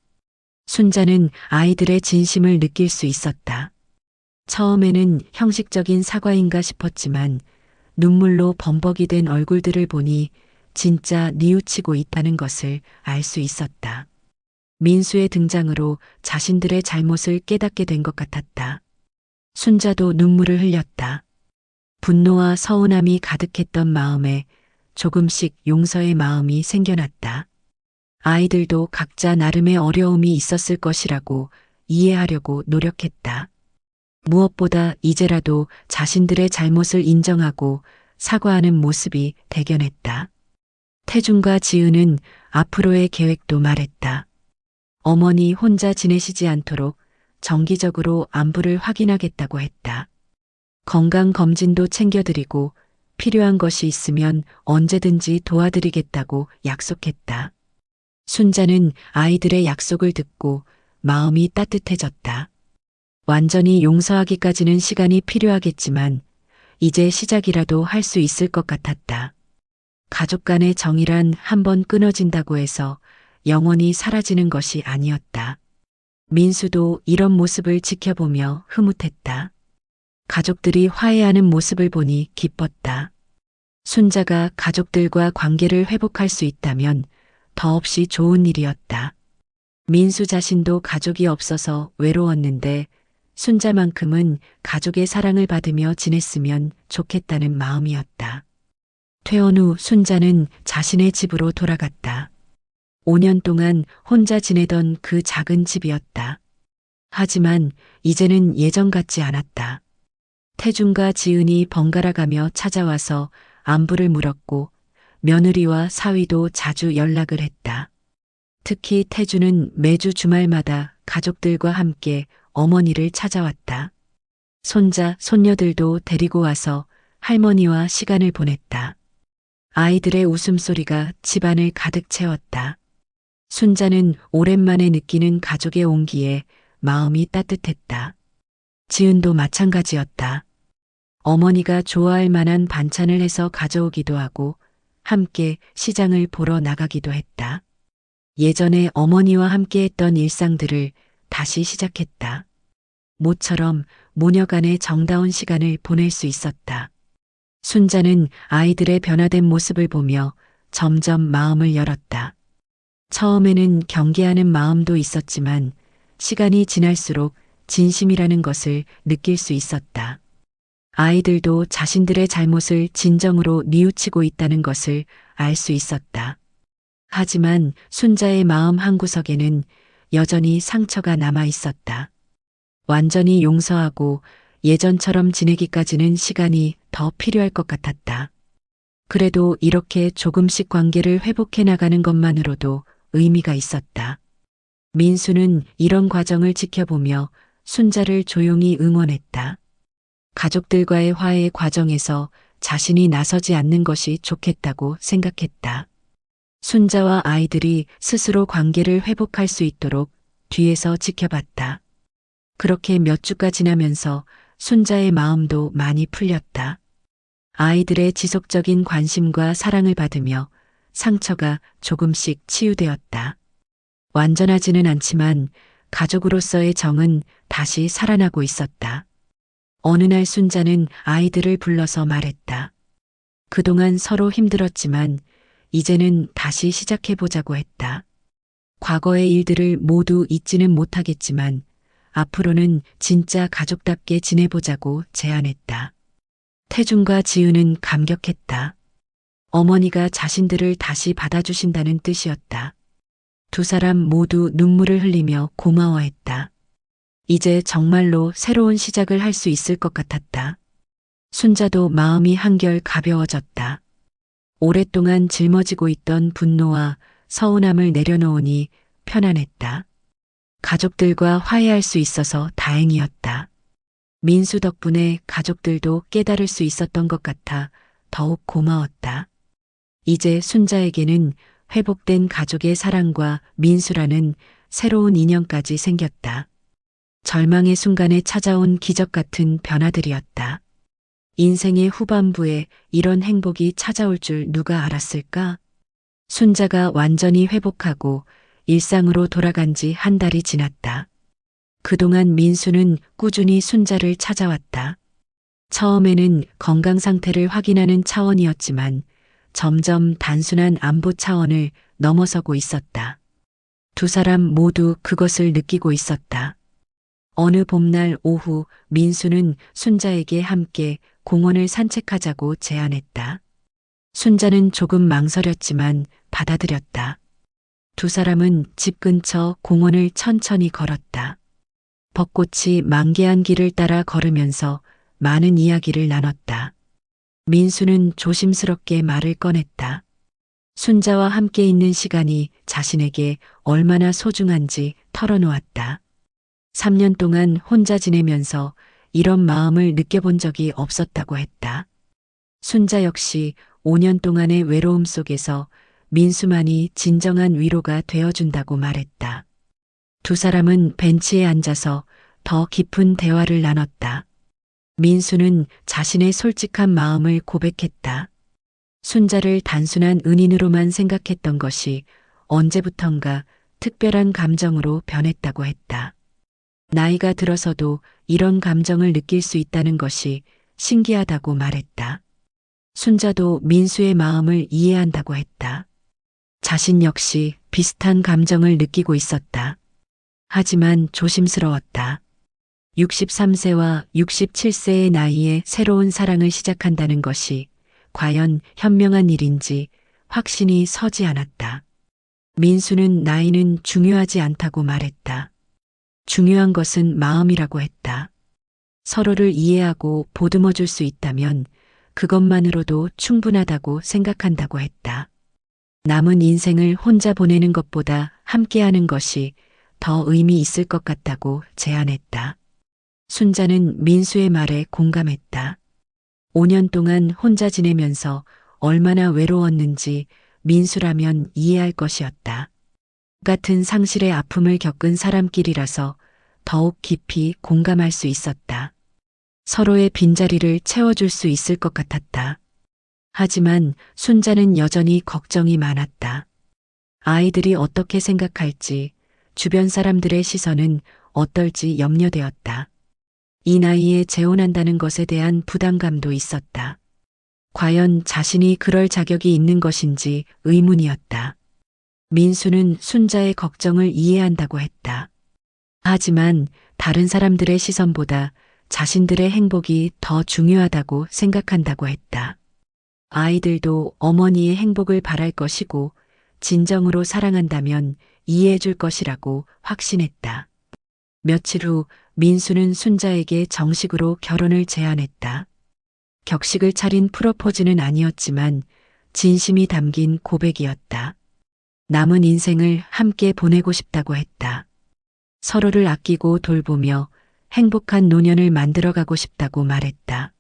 순자는 아이들의 진심을 느낄 수 있었다. 처음에는 형식적인 사과인가 싶었지만 눈물로 범벅이 된 얼굴들을 보니 진짜 뉘우치고 있다는 것을 알 수 있었다. 민수의 등장으로 자신들의 잘못을 깨닫게 된 것 같았다. 순자도 눈물을 흘렸다. 분노와 서운함이 가득했던 마음에 조금씩 용서의 마음이 생겨났다. 아이들도 각자 나름의 어려움이 있었을 것이라고 이해하려고 노력했다. 무엇보다 이제라도 자신들의 잘못을 인정하고 사과하는 모습이 대견했다. 태준과 지은은 앞으로의 계획도 말했다. 어머니 혼자 지내시지 않도록 정기적으로 안부를 확인하겠다고 했다. 건강검진도 챙겨드리고 필요한 것이 있으면 언제든지 도와드리겠다고 약속했다. 순자는 아이들의 약속을 듣고 마음이 따뜻해졌다. 완전히 용서하기까지는 시간이 필요하겠지만 이제 시작이라도 할 수 있을 것 같았다. 가족 간의 정이란 한번 끊어진다고 해서 영원히 사라지는 것이 아니었다. 민수도 이런 모습을 지켜보며 흐뭇했다. 가족들이 화해하는 모습을 보니 기뻤다. 순자가 가족들과 관계를 회복할 수 있다면 더없이 좋은 일이었다. 민수 자신도 가족이 없어서 외로웠는데 순자만큼은 가족의 사랑을 받으며 지냈으면 좋겠다는 마음이었다. 퇴원 후 순자는 자신의 집으로 돌아갔다. 5년 동안 혼자 지내던 그 작은 집이었다. 하지만 이제는 예전 같지 않았다. 태준과 지은이 번갈아 가며 찾아와서 안부를 물었고 며느리와 사위도 자주 연락을 했다. 특히 태준은 매주 주말마다 가족들과 함께 어머니를 찾아왔다. 손자, 손녀들도 데리고 와서 할머니와 시간을 보냈다. 아이들의 웃음소리가 집안을 가득 채웠다. 순자는 오랜만에 느끼는 가족의 온기에 마음이 따뜻했다. 지은도 마찬가지였다. 어머니가 좋아할 만한 반찬을 해서 가져오기도 하고 함께 시장을 보러 나가기도 했다. 예전에 어머니와 함께 했던 일상들을 다시 시작했다. 모처럼 모녀 간의 정다운 시간을 보낼 수 있었다. 순자는 아이들의 변화된 모습을 보며 점점 마음을 열었다. 처음에는 경계하는 마음도 있었지만 시간이 지날수록 진심이라는 것을 느낄 수 있었다. 아이들도 자신들의 잘못을 진정으로 뉘우치고 있다는 것을 알 수 있었다. 하지만 순자의 마음 한구석에는 여전히 상처가 남아 있었다. 완전히 용서하고 예전처럼 지내기까지는 시간이 더 필요할 것 같았다. 그래도 이렇게 조금씩 관계를 회복해 나가는 것만으로도 의미가 있었다. 민수는 이런 과정을 지켜보며 순자를 조용히 응원했다. 가족들과의 화해 과정에서 자신이 나서지 않는 것이 좋겠다고 생각했다. 순자와 아이들이 스스로 관계를 회복할 수 있도록 뒤에서 지켜봤다. 그렇게 몇 주가 지나면서 순자의 마음도 많이 풀렸다. 아이들의 지속적인 관심과 사랑을 받으며 상처가 조금씩 치유되었다. 완전하지는 않지만 가족으로서의 정은 다시 살아나고 있었다. 어느 날 순자는 아이들을 불러서 말했다. 그동안 서로 힘들었지만 이제는 다시 시작해보자고 했다. 과거의 일들을 모두 잊지는 못하겠지만 앞으로는 진짜 가족답게 지내보자고 제안했다. 태준과 지은은 감격했다. 어머니가 자신들을 다시 받아주신다는 뜻이었다. 두 사람 모두 눈물을 흘리며 고마워했다. 이제 정말로 새로운 시작을 할 수 있을 것 같았다. 순자도 마음이 한결 가벼워졌다. 오랫동안 짊어지고 있던 분노와 서운함을 내려놓으니 편안했다. 가족들과 화해할 수 있어서 다행이었다. 민수 덕분에 가족들도 깨달을 수 있었던 것 같아 더욱 고마웠다. 이제 순자에게는 회복된 가족의 사랑과 민수라는 새로운 인연까지 생겼다. 절망의 순간에 찾아온 기적 같은 변화들이었다. 인생의 후반부에 이런 행복이 찾아올 줄 누가 알았을까? 순자가 완전히 회복하고 일상으로 돌아간 지 한 달이 지났다. 그동안 민수는 꾸준히 순자를 찾아왔다. 처음에는 건강 상태를 확인하는 차원이었지만 점점 단순한 안부 차원을 넘어서고 있었다. 두 사람 모두 그것을 느끼고 있었다. 어느 봄날 오후 민수는 순자에게 함께 공원을 산책하자고 제안했다. 순자는 조금 망설였지만 받아들였다. 두 사람은 집 근처 공원을 천천히 걸었다. 벚꽃이 만개한 길을 따라 걸으면서 많은 이야기를 나눴다. 민수는 조심스럽게 말을 꺼냈다. 순자와 함께 있는 시간이 자신에게 얼마나 소중한지 털어놓았다. 3년 동안 혼자 지내면서 이런 마음을 느껴본 적이 없었다고 했다. 순자 역시 5년 동안의 외로움 속에서 민수만이 진정한 위로가 되어준다고 말했다. 두 사람은 벤치에 앉아서 더 깊은 대화를 나눴다. 민수는 자신의 솔직한 마음을 고백했다. 순자를 단순한 은인으로만 생각했던 것이 언제부턴가 특별한 감정으로 변했다고 했다. 나이가 들어서도 이런 감정을 느낄 수 있다는 것이 신기하다고 말했다. 순자도 민수의 마음을 이해한다고 했다. 자신 역시 비슷한 감정을 느끼고 있었다. 하지만 조심스러웠다. 63세와 67세의 나이에 새로운 사랑을 시작한다는 것이 과연 현명한 일인지 확신이 서지 않았다. 민수는 나이는 중요하지 않다고 말했다. 중요한 것은 마음이라고 했다. 서로를 이해하고 보듬어 줄 수 있다면 그것만으로도 충분하다고 생각한다고 했다. 남은 인생을 혼자 보내는 것보다 함께하는 것이 더 의미 있을 것 같다고 제안했다. 순자는 민수의 말에 공감했다. 5년 동안 혼자 지내면서 얼마나 외로웠는지 민수라면 이해할 것이었다. 같은 상실의 아픔을 겪은 사람끼리라서 더욱 깊이 공감할 수 있었다. 서로의 빈자리를 채워줄 수 있을 것 같았다. 하지만 순자는 여전히 걱정이 많았다. 아이들이 어떻게 생각할지, 주변 사람들의 시선은 어떨지 염려되었다. 이 나이에 재혼한다는 것에 대한 부담감도 있었다. 과연 자신이 그럴 자격이 있는 것인지 의문이었다. 민수는 순자의 걱정을 이해한다고 했다. 하지만 다른 사람들의 시선보다 자신들의 행복이 더 중요하다고 생각한다고 했다. 아이들도 어머니의 행복을 바랄 것이고 진정으로 사랑한다면 이해해 줄 것이라고 확신했다. 며칠 후 민수는 순자에게 정식으로 결혼을 제안했다. 격식을 차린 프로포즈는 아니었지만 진심이 담긴 고백이었다. 남은 인생을 함께 보내고 싶다고 했다. 서로를 아끼고 돌보며 행복한 노년을 만들어가고 싶다고 말했다.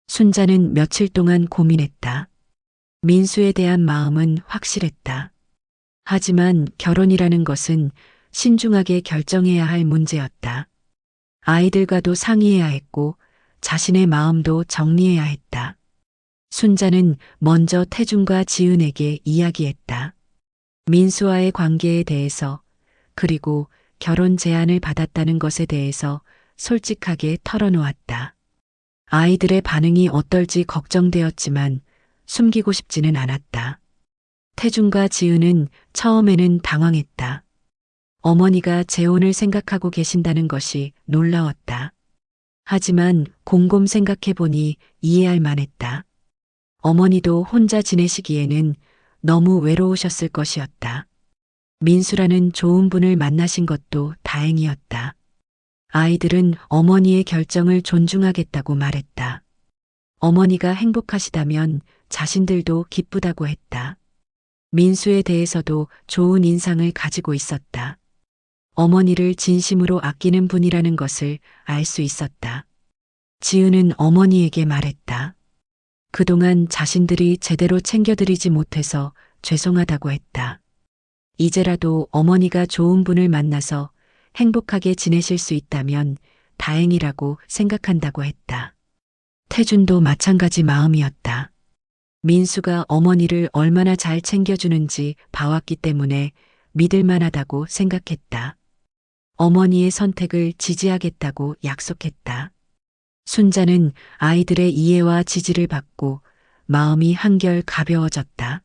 순자는 며칠 동안 고민했다. 민수에 대한 마음은 확실했다. 하지만 결혼이라는 것은 신중하게 결정해야 할 문제였다. 아이들과도 상의해야 했고 자신의 마음도 정리해야 했다. 순자는 먼저 태준과 지은에게 이야기했다. 민수와의 관계에 대해서 그리고 결혼 제안을 받았다는 것에 대해서 솔직하게 털어놓았다. 아이들의 반응이 어떨지 걱정되었지만 숨기고 싶지는 않았다. 태준과 지은은 처음에는 당황했다. 어머니가 재혼을 생각하고 계신다는 것이 놀라웠다. 하지만 곰곰 생각해보니 이해할 만했다. 어머니도 혼자 지내시기에는 너무 외로우셨을 것이었다. 민수라는 좋은 분을 만나신 것도 다행이었다. 아이들은 어머니의 결정을 존중하겠다고 말했다. 어머니가 행복하시다면 자신들도 기쁘다고 했다. 민수에 대해서도 좋은 인상을 가지고 있었다. 어머니를 진심으로 아끼는 분이라는 것을 알 수 있었다. 지은은 어머니에게 말했다. 그동안 자신들이 제대로 챙겨드리지 못해서 죄송하다고 했다. 이제라도 어머니가 좋은 분을 만나서 행복하게 지내실 수 있다면 다행이라고 생각한다고 했다. 태준도 마찬가지 마음이었다. 민수가 어머니를 얼마나 잘 챙겨주는지 봐왔기 때문에 믿을 만하다고 생각했다. 어머니의 선택을 지지하겠다고 약속했다. 순자는 아이들의 이해와 지지를 받고 마음이 한결 가벼워졌다.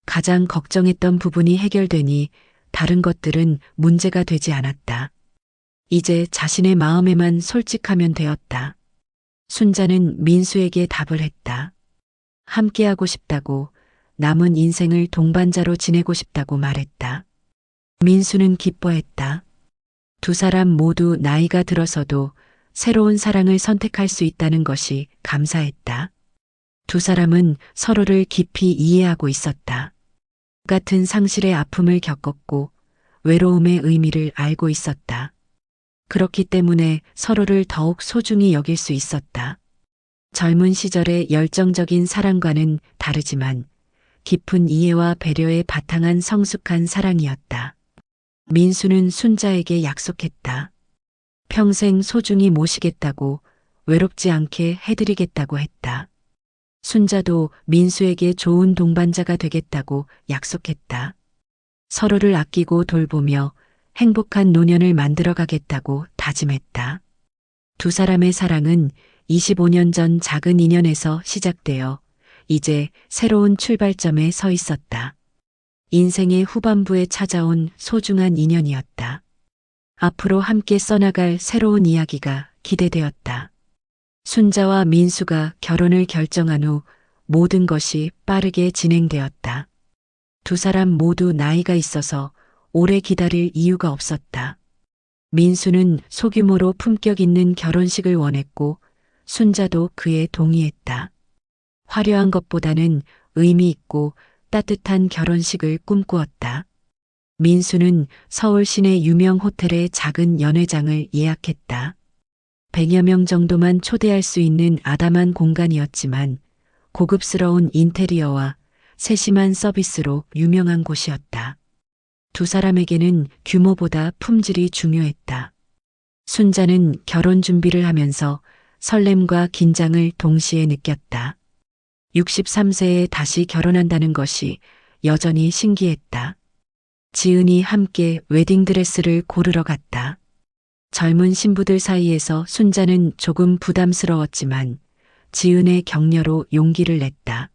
가장 걱정했던 부분이 해결되니 다른 것들은 문제가 되지 않았다. 이제 자신의 마음에만 솔직하면 되었다. 순자는 민수에게 답을 했다. 함께하고 싶다고, 남은 인생을 동반자로 지내고 싶다고 말했다. 민수는 기뻐했다. 두 사람 모두 나이가 들어서도 새로운 사랑을 선택할 수 있다는 것이 감사했다. 두 사람은 서로를 깊이 이해하고 있었다. 같은 상실의 아픔을 겪었고 외로움의 의미를 알고 있었다. 그렇기 때문에 서로를 더욱 소중히 여길 수 있었다. 젊은 시절의 열정적인 사랑과는 다르지만 깊은 이해와 배려에 바탕한 성숙한 사랑이었다. 민수는 순자에게 약속했다. 평생 소중히 모시겠다고, 외롭지 않게 해드리겠다고 했다. 순자도 민수에게 좋은 동반자가 되겠다고 약속했다. 서로를 아끼고 돌보며 행복한 노년을 만들어 가겠다고 다짐했다. 두 사람의 사랑은 25년 전 작은 인연에서 시작되어 이제 새로운 출발점에 서 있었다. 인생의 후반부에 찾아온 소중한 인연이었다. 앞으로 함께 써나갈 새로운 이야기가 기대되었다. 순자와 민수가 결혼을 결정한 후 모든 것이 빠르게 진행되었다. 두 사람 모두 나이가 있어서 오래 기다릴 이유가 없었다. 민수는 소규모로 품격 있는 결혼식을 원했고 순자도 그에 동의했다. 화려한 것보다는 의미 있고 따뜻한 결혼식을 꿈꾸었다. 민수는 서울 시내 유명 호텔의 작은 연회장을 예약했다. 100여 명 정도만 초대할 수 있는 아담한 공간이었지만 고급스러운 인테리어와 세심한 서비스로 유명한 곳이었다. 두 사람에게는 규모보다 품질이 중요했다. 순자는 결혼 준비를 하면서 설렘과 긴장을 동시에 느꼈다. 63세에 다시 결혼한다는 것이 여전히 신기했다. 지은이 함께 웨딩드레스를 고르러 갔다. 젊은 신부들 사이에서 순자는 조금 부담스러웠지만 지은의 격려로 용기를 냈다.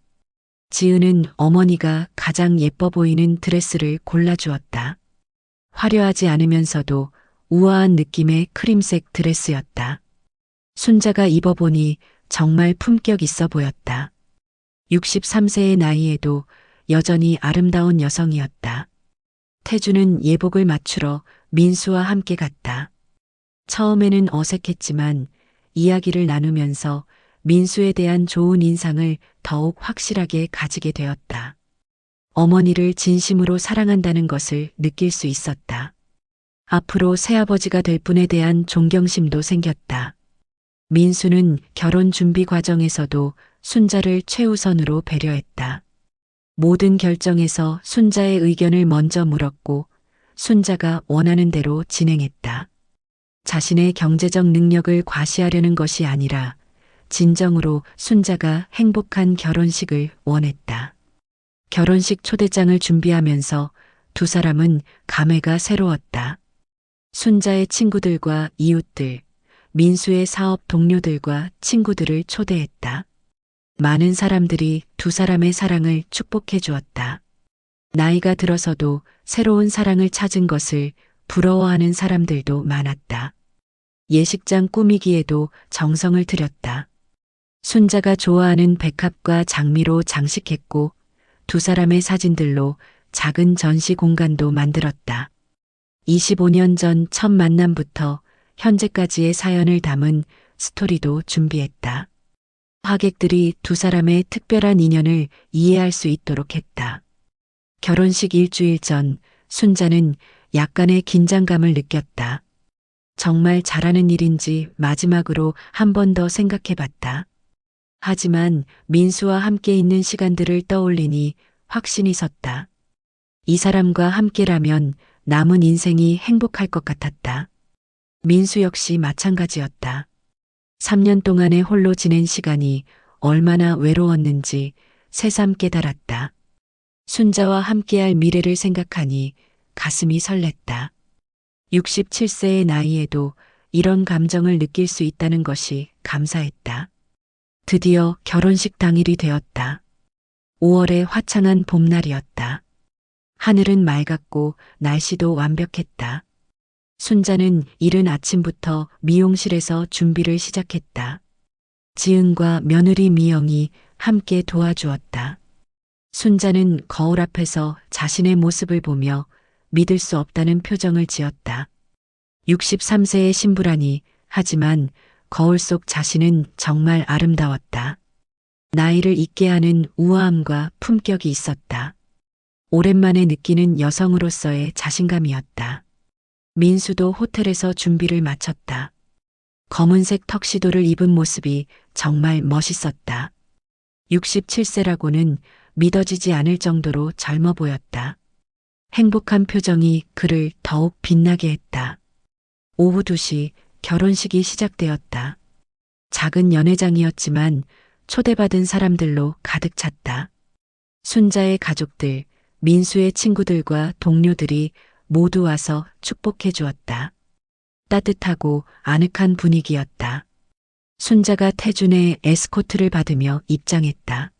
지은은 어머니가 가장 예뻐 보이는 드레스를 골라주었다. 화려하지 않으면서도 우아한 느낌의 크림색 드레스였다. 순자가 입어보니 정말 품격 있어 보였다. 63세의 나이에도 여전히 아름다운 여성이었다. 태주는 예복을 맞추러 민수와 함께 갔다. 처음에는 어색했지만 이야기를 나누면서 민수에 대한 좋은 인상을 더욱 확실하게 가지게 되었다. 어머니를 진심으로 사랑한다는 것을 느낄 수 있었다. 앞으로 새아버지가 될 분에 대한 존경심도 생겼다. 민수는 결혼 준비 과정에서도 순자를 최우선으로 배려했다. 모든 결정에서 순자의 의견을 먼저 물었고 순자가 원하는 대로 진행했다. 자신의 경제적 능력을 과시하려는 것이 아니라 진정으로 순자가 행복한 결혼식을 원했다. 결혼식 초대장을 준비하면서 두 사람은 감회가 새로웠다. 순자의 친구들과 이웃들, 민수의 사업 동료들과 친구들을 초대했다. 많은 사람들이 두 사람의 사랑을 축복해 주었다. 나이가 들어서도 새로운 사랑을 찾은 것을 부러워하는 사람들도 많았다. 예식장 꾸미기에도 정성을 들였다. 순자가 좋아하는 백합과 장미로 장식했고 두 사람의 사진들로 작은 전시 공간도 만들었다. 25년 전 첫 만남부터 현재까지의 사연을 담은 스토리도 준비했다. 하객들이 두 사람의 특별한 인연을 이해할 수 있도록 했다. 결혼식 일주일 전 순자는 약간의 긴장감을 느꼈다. 정말 잘하는 일인지 마지막으로 한 번 더 생각해 봤다. 하지만 민수와 함께 있는 시간들을 떠올리니 확신이 섰다. 이 사람과 함께라면 남은 인생이 행복할 것 같았다. 민수 역시 마찬가지였다. 3년 동안의 홀로 지낸 시간이 얼마나 외로웠는지 새삼 깨달았다. 순자와 함께할 미래를 생각하니 가슴이 설렜다. 67세의 나이에도 이런 감정을 느낄 수 있다는 것이 감사했다. 드디어 결혼식 당일이 되었다. 5월의 화창한 봄날이었다. 하늘은 맑았고 날씨도 완벽했다. 순자는 이른 아침부터 미용실에서 준비를 시작했다. 지은과 며느리 미영이 함께 도와주었다. 순자는 거울 앞에서 자신의 모습을 보며 믿을 수 없다는 표정을 지었다. 63세의 신부라니, 하지만 거울 속 자신은 정말 아름다웠다. 나이를 잊게 하는 우아함과 품격이 있었다. 오랜만에 느끼는 여성으로서의 자신감이었다. 민수도 호텔에서 준비를 마쳤다. 검은색 턱시도를 입은 모습이 정말 멋있었다. 67세라고는 믿어지지 않을 정도로 젊어 보였다. 행복한 표정이 그를 더욱 빛나게 했다. 오후 2시 결혼식이 시작되었다. 작은 연회장이었지만 초대받은 사람들로 가득 찼다. 순자의 가족들, 민수의 친구들과 동료들이 모두 와서 축복해 주었다. 따뜻하고 아늑한 분위기였다. 순자가 태준의 에스코트를 받으며 입장했다.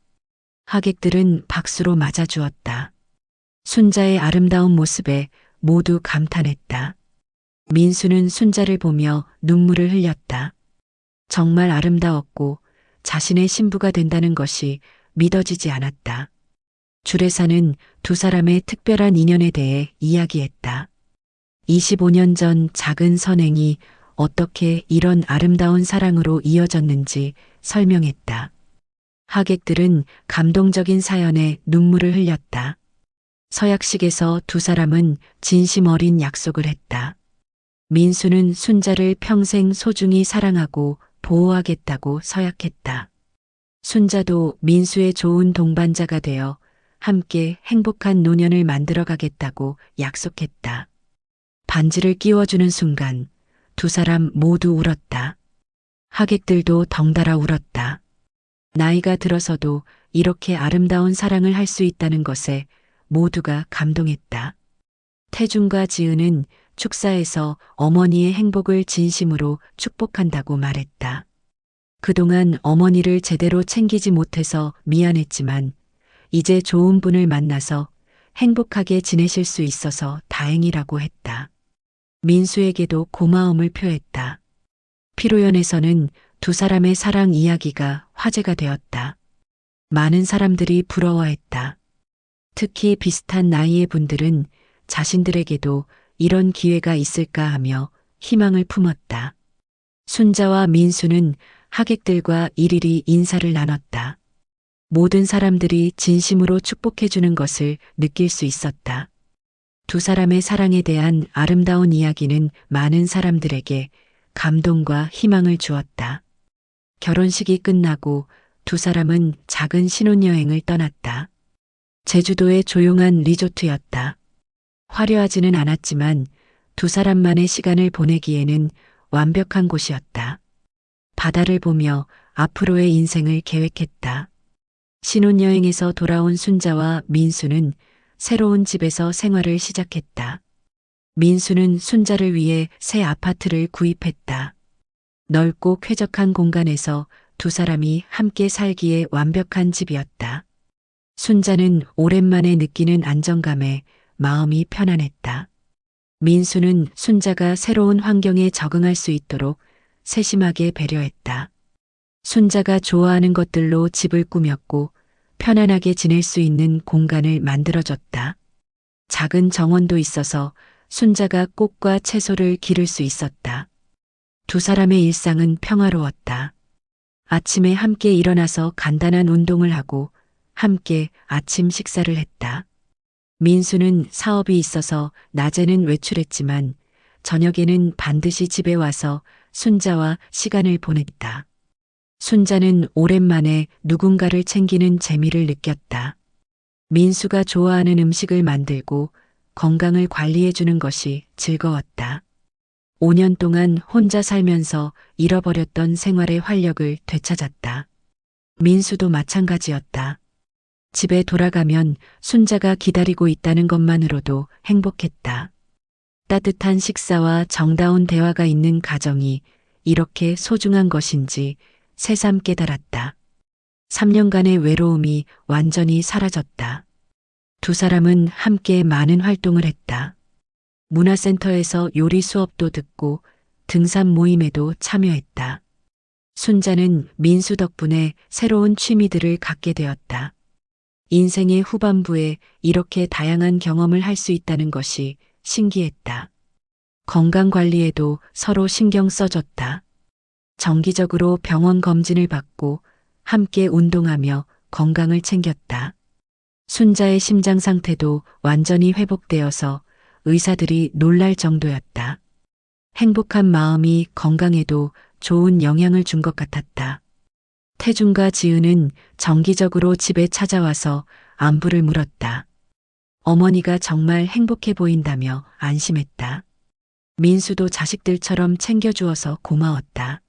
하객들은 박수로 맞아주었다. 순자의 아름다운 모습에 모두 감탄했다. 민수는 순자를 보며 눈물을 흘렸다. 정말 아름다웠고 자신의 신부가 된다는 것이 믿어지지 않았다. 주례사는 두 사람의 특별한 인연에 대해 이야기했다. 25년 전 작은 선행이 어떻게 이런 아름다운 사랑으로 이어졌는지 설명했다. 하객들은 감동적인 사연에 눈물을 흘렸다. 서약식에서 두 사람은 진심 어린 약속을 했다. 민수는 순자를 평생 소중히 사랑하고 보호하겠다고 서약했다. 순자도 민수의 좋은 동반자가 되어 함께 행복한 노년을 만들어 가겠다고 약속했다. 반지를 끼워주는 순간 두 사람 모두 울었다. 하객들도 덩달아 울었다. 나이가 들어서도 이렇게 아름다운 사랑을 할 수 있다는 것에 모두가 감동했다. 태준과 지은은 축사에서 어머니의 행복을 진심으로 축복한다고 말했다. 그동안 어머니를 제대로 챙기지 못해서 미안했지만 이제 좋은 분을 만나서 행복하게 지내실 수 있어서 다행이라고 했다. 민수에게도 고마움을 표했다. 피로연에서는 두 사람의 사랑 이야기가 화제가 되었다. 많은 사람들이 부러워했다. 특히 비슷한 나이의 분들은 자신들에게도 이런 기회가 있을까 하며 희망을 품었다. 순자와 민수는 하객들과 일일이 인사를 나눴다. 모든 사람들이 진심으로 축복해주는 것을 느낄 수 있었다. 두 사람의 사랑에 대한 아름다운 이야기는 많은 사람들에게 감동과 희망을 주었다. 결혼식이 끝나고 두 사람은 작은 신혼여행을 떠났다. 제주도의 조용한 리조트였다. 화려하지는 않았지만 두 사람만의 시간을 보내기에는 완벽한 곳이었다. 바다를 보며 앞으로의 인생을 계획했다. 신혼여행에서 돌아온 순자와 민수는 새로운 집에서 생활을 시작했다. 민수는 순자를 위해 새 아파트를 구입했다. 넓고 쾌적한 공간에서 두 사람이 함께 살기에 완벽한 집이었다. 순자는 오랜만에 느끼는 안정감에 마음이 편안했다. 민수는 순자가 새로운 환경에 적응할 수 있도록 세심하게 배려했다. 순자가 좋아하는 것들로 집을 꾸몄고 편안하게 지낼 수 있는 공간을 만들어줬다. 작은 정원도 있어서 순자가 꽃과 채소를 기를 수 있었다. 두 사람의 일상은 평화로웠다. 아침에 함께 일어나서 간단한 운동을 하고 함께 아침 식사를 했다. 민수는 사업이 있어서 낮에는 외출했지만 저녁에는 반드시 집에 와서 순자와 시간을 보냈다. 순자는 오랜만에 누군가를 챙기는 재미를 느꼈다. 민수가 좋아하는 음식을 만들고 건강을 관리해주는 것이 즐거웠다. 5년 동안 혼자 살면서 잃어버렸던 생활의 활력을 되찾았다. 민수도 마찬가지였다. 집에 돌아가면 순자가 기다리고 있다는 것만으로도 행복했다. 따뜻한 식사와 정다운 대화가 있는 가정이 이렇게 소중한 것인지 새삼 깨달았다. 3년간의 외로움이 완전히 사라졌다. 두 사람은 함께 많은 활동을 했다. 문화센터에서 요리 수업도 듣고 등산 모임에도 참여했다. 순자는 민수 덕분에 새로운 취미들을 갖게 되었다. 인생의 후반부에 이렇게 다양한 경험을 할 수 있다는 것이 신기했다. 건강 관리에도 서로 신경 써줬다. 정기적으로 병원 검진을 받고 함께 운동하며 건강을 챙겼다. 순자의 심장 상태도 완전히 회복되어서 의사들이 놀랄 정도였다. 행복한 마음이 건강에도 좋은 영향을 준 것 같았다. 태준과 지은은 정기적으로 집에 찾아와서 안부를 물었다. 어머니가 정말 행복해 보인다며 안심했다. 민수도 자식들처럼 챙겨주어서 고마웠다.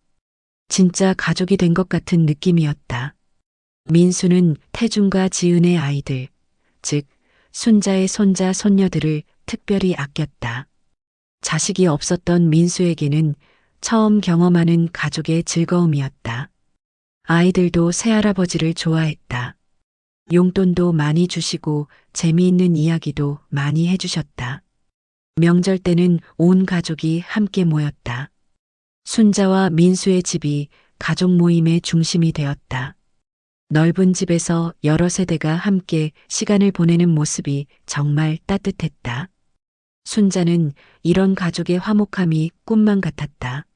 진짜 가족이 된 것 같은 느낌이었다. 민수는 태중과 지은의 아이들, 즉 순자의 손자, 손녀들을 특별히 아꼈다. 자식이 없었던 민수에게는 처음 경험하는 가족의 즐거움이었다. 아이들도 새할아버지를 좋아했다. 용돈도 많이 주시고 재미있는 이야기도 많이 해주셨다. 명절 때는 온 가족이 함께 모였다. 순자와 민수의 집이 가족 모임의 중심이 되었다. 넓은 집에서 여러 세대가 함께 시간을 보내는 모습이 정말 따뜻했다. 순자는 이런 가족의 화목함이 꿈만 같았다.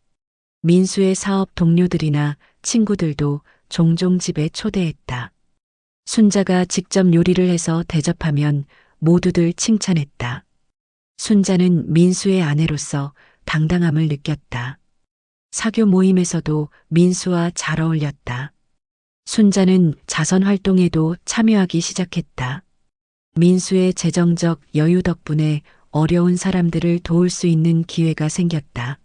민수의 사업 동료들이나 친구들도 종종 집에 초대했다. 순자가 직접 요리를 해서 대접하면 모두들 칭찬했다. 순자는 민수의 아내로서 당당함을 느꼈다. 사교 모임에서도 민수와 잘 어울렸다. 순자는 자선 활동에도 참여하기 시작했다. 민수의 재정적 여유 덕분에 어려운 사람들을 도울 수 있는 기회가 생겼다.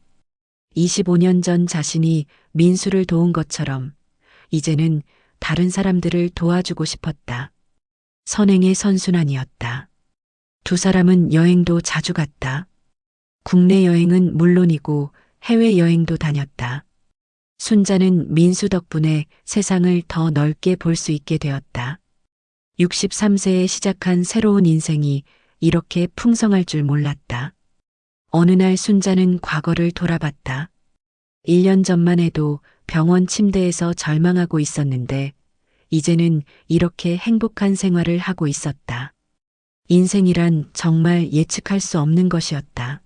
25년 전 자신이 민수를 도운 것처럼 이제는 다른 사람들을 도와주고 싶었다. 선행의 선순환이었다. 두 사람은 여행도 자주 갔다. 국내 여행은 물론이고 해외여행도 다녔다. 순자는 민수 덕분에 세상을 더 넓게 볼 수 있게 되었다. 63세에 시작한 새로운 인생이 이렇게 풍성할 줄 몰랐다. 어느 날 순자는 과거를 돌아봤다. 1년 전만 해도 병원 침대에서 절망하고 있었는데 이제는 이렇게 행복한 생활을 하고 있었다. 인생이란 정말 예측할 수 없는 것이었다.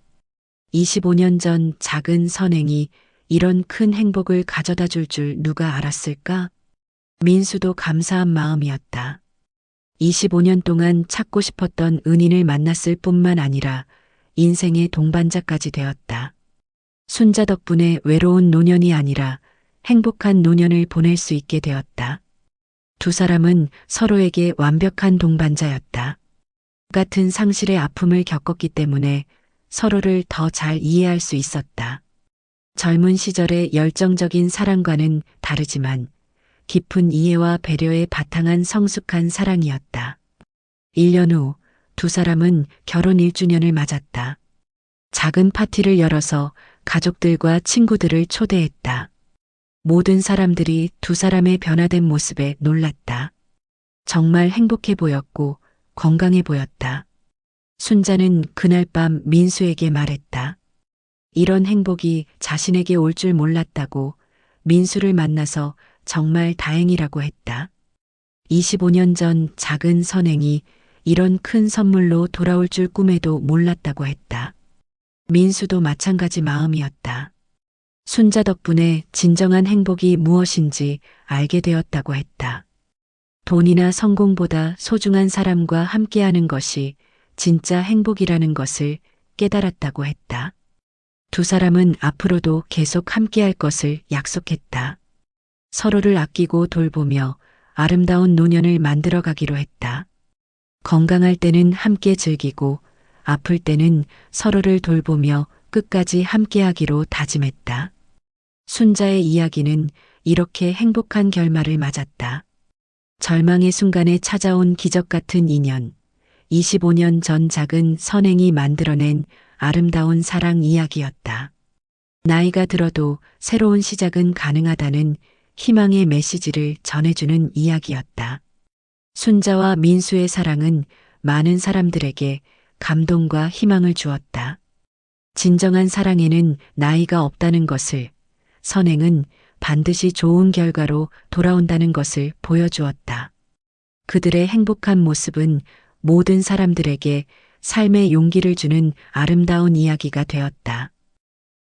25년 전 작은 선행이 이런 큰 행복을 가져다 줄 누가 알았을까? 민수도 감사한 마음이었다. 25년 동안 찾고 싶었던 은인을 만났을 뿐만 아니라 인생의 동반자까지 되었다. 순자 덕분에 외로운 노년이 아니라 행복한 노년을 보낼 수 있게 되었다. 두 사람은 서로에게 완벽한 동반자였다. 같은 상실의 아픔을 겪었기 때문에 서로를 더 잘 이해할 수 있었다. 젊은 시절의 열정적인 사랑과는 다르지만 깊은 이해와 배려에 바탕한 성숙한 사랑이었다. 1년 후 두 사람은 결혼 1주년을 맞았다. 작은 파티를 열어서 가족들과 친구들을 초대했다. 모든 사람들이 두 사람의 변화된 모습에 놀랐다. 정말 행복해 보였고 건강해 보였다. 순자는 그날 밤 민수에게 말했다. 이런 행복이 자신에게 올 줄 몰랐다고, 민수를 만나서 정말 다행이라고 했다. 25년 전 작은 선행이 이런 큰 선물로 돌아올 줄 꿈에도 몰랐다고 했다. 민수도 마찬가지 마음이었다. 순자 덕분에 진정한 행복이 무엇인지 알게 되었다고 했다. 돈이나 성공보다 소중한 사람과 함께하는 것이 진짜 행복이라는 것을 깨달았다고 했다. 두 사람은 앞으로도 계속 함께할 것을 약속했다. 서로를 아끼고 돌보며 아름다운 노년을 만들어가기로 했다. 건강할 때는 함께 즐기고 아플 때는 서로를 돌보며 끝까지 함께하기로 다짐했다. 순자의 이야기는 이렇게 행복한 결말을 맞았다. 절망의 순간에 찾아온 기적 같은 인연, 25년 전 작은 선행이 만들어낸 아름다운 사랑 이야기였다. 나이가 들어도 새로운 시작은 가능하다는 희망의 메시지를 전해주는 이야기였다. 순자와 민수의 사랑은 많은 사람들에게 감동과 희망을 주었다. 진정한 사랑에는 나이가 없다는 것을, 선행은 반드시 좋은 결과로 돌아온다는 것을 보여주었다. 그들의 행복한 모습은 모든 사람들에게 삶의 용기를 주는 아름다운 이야기가 되었다.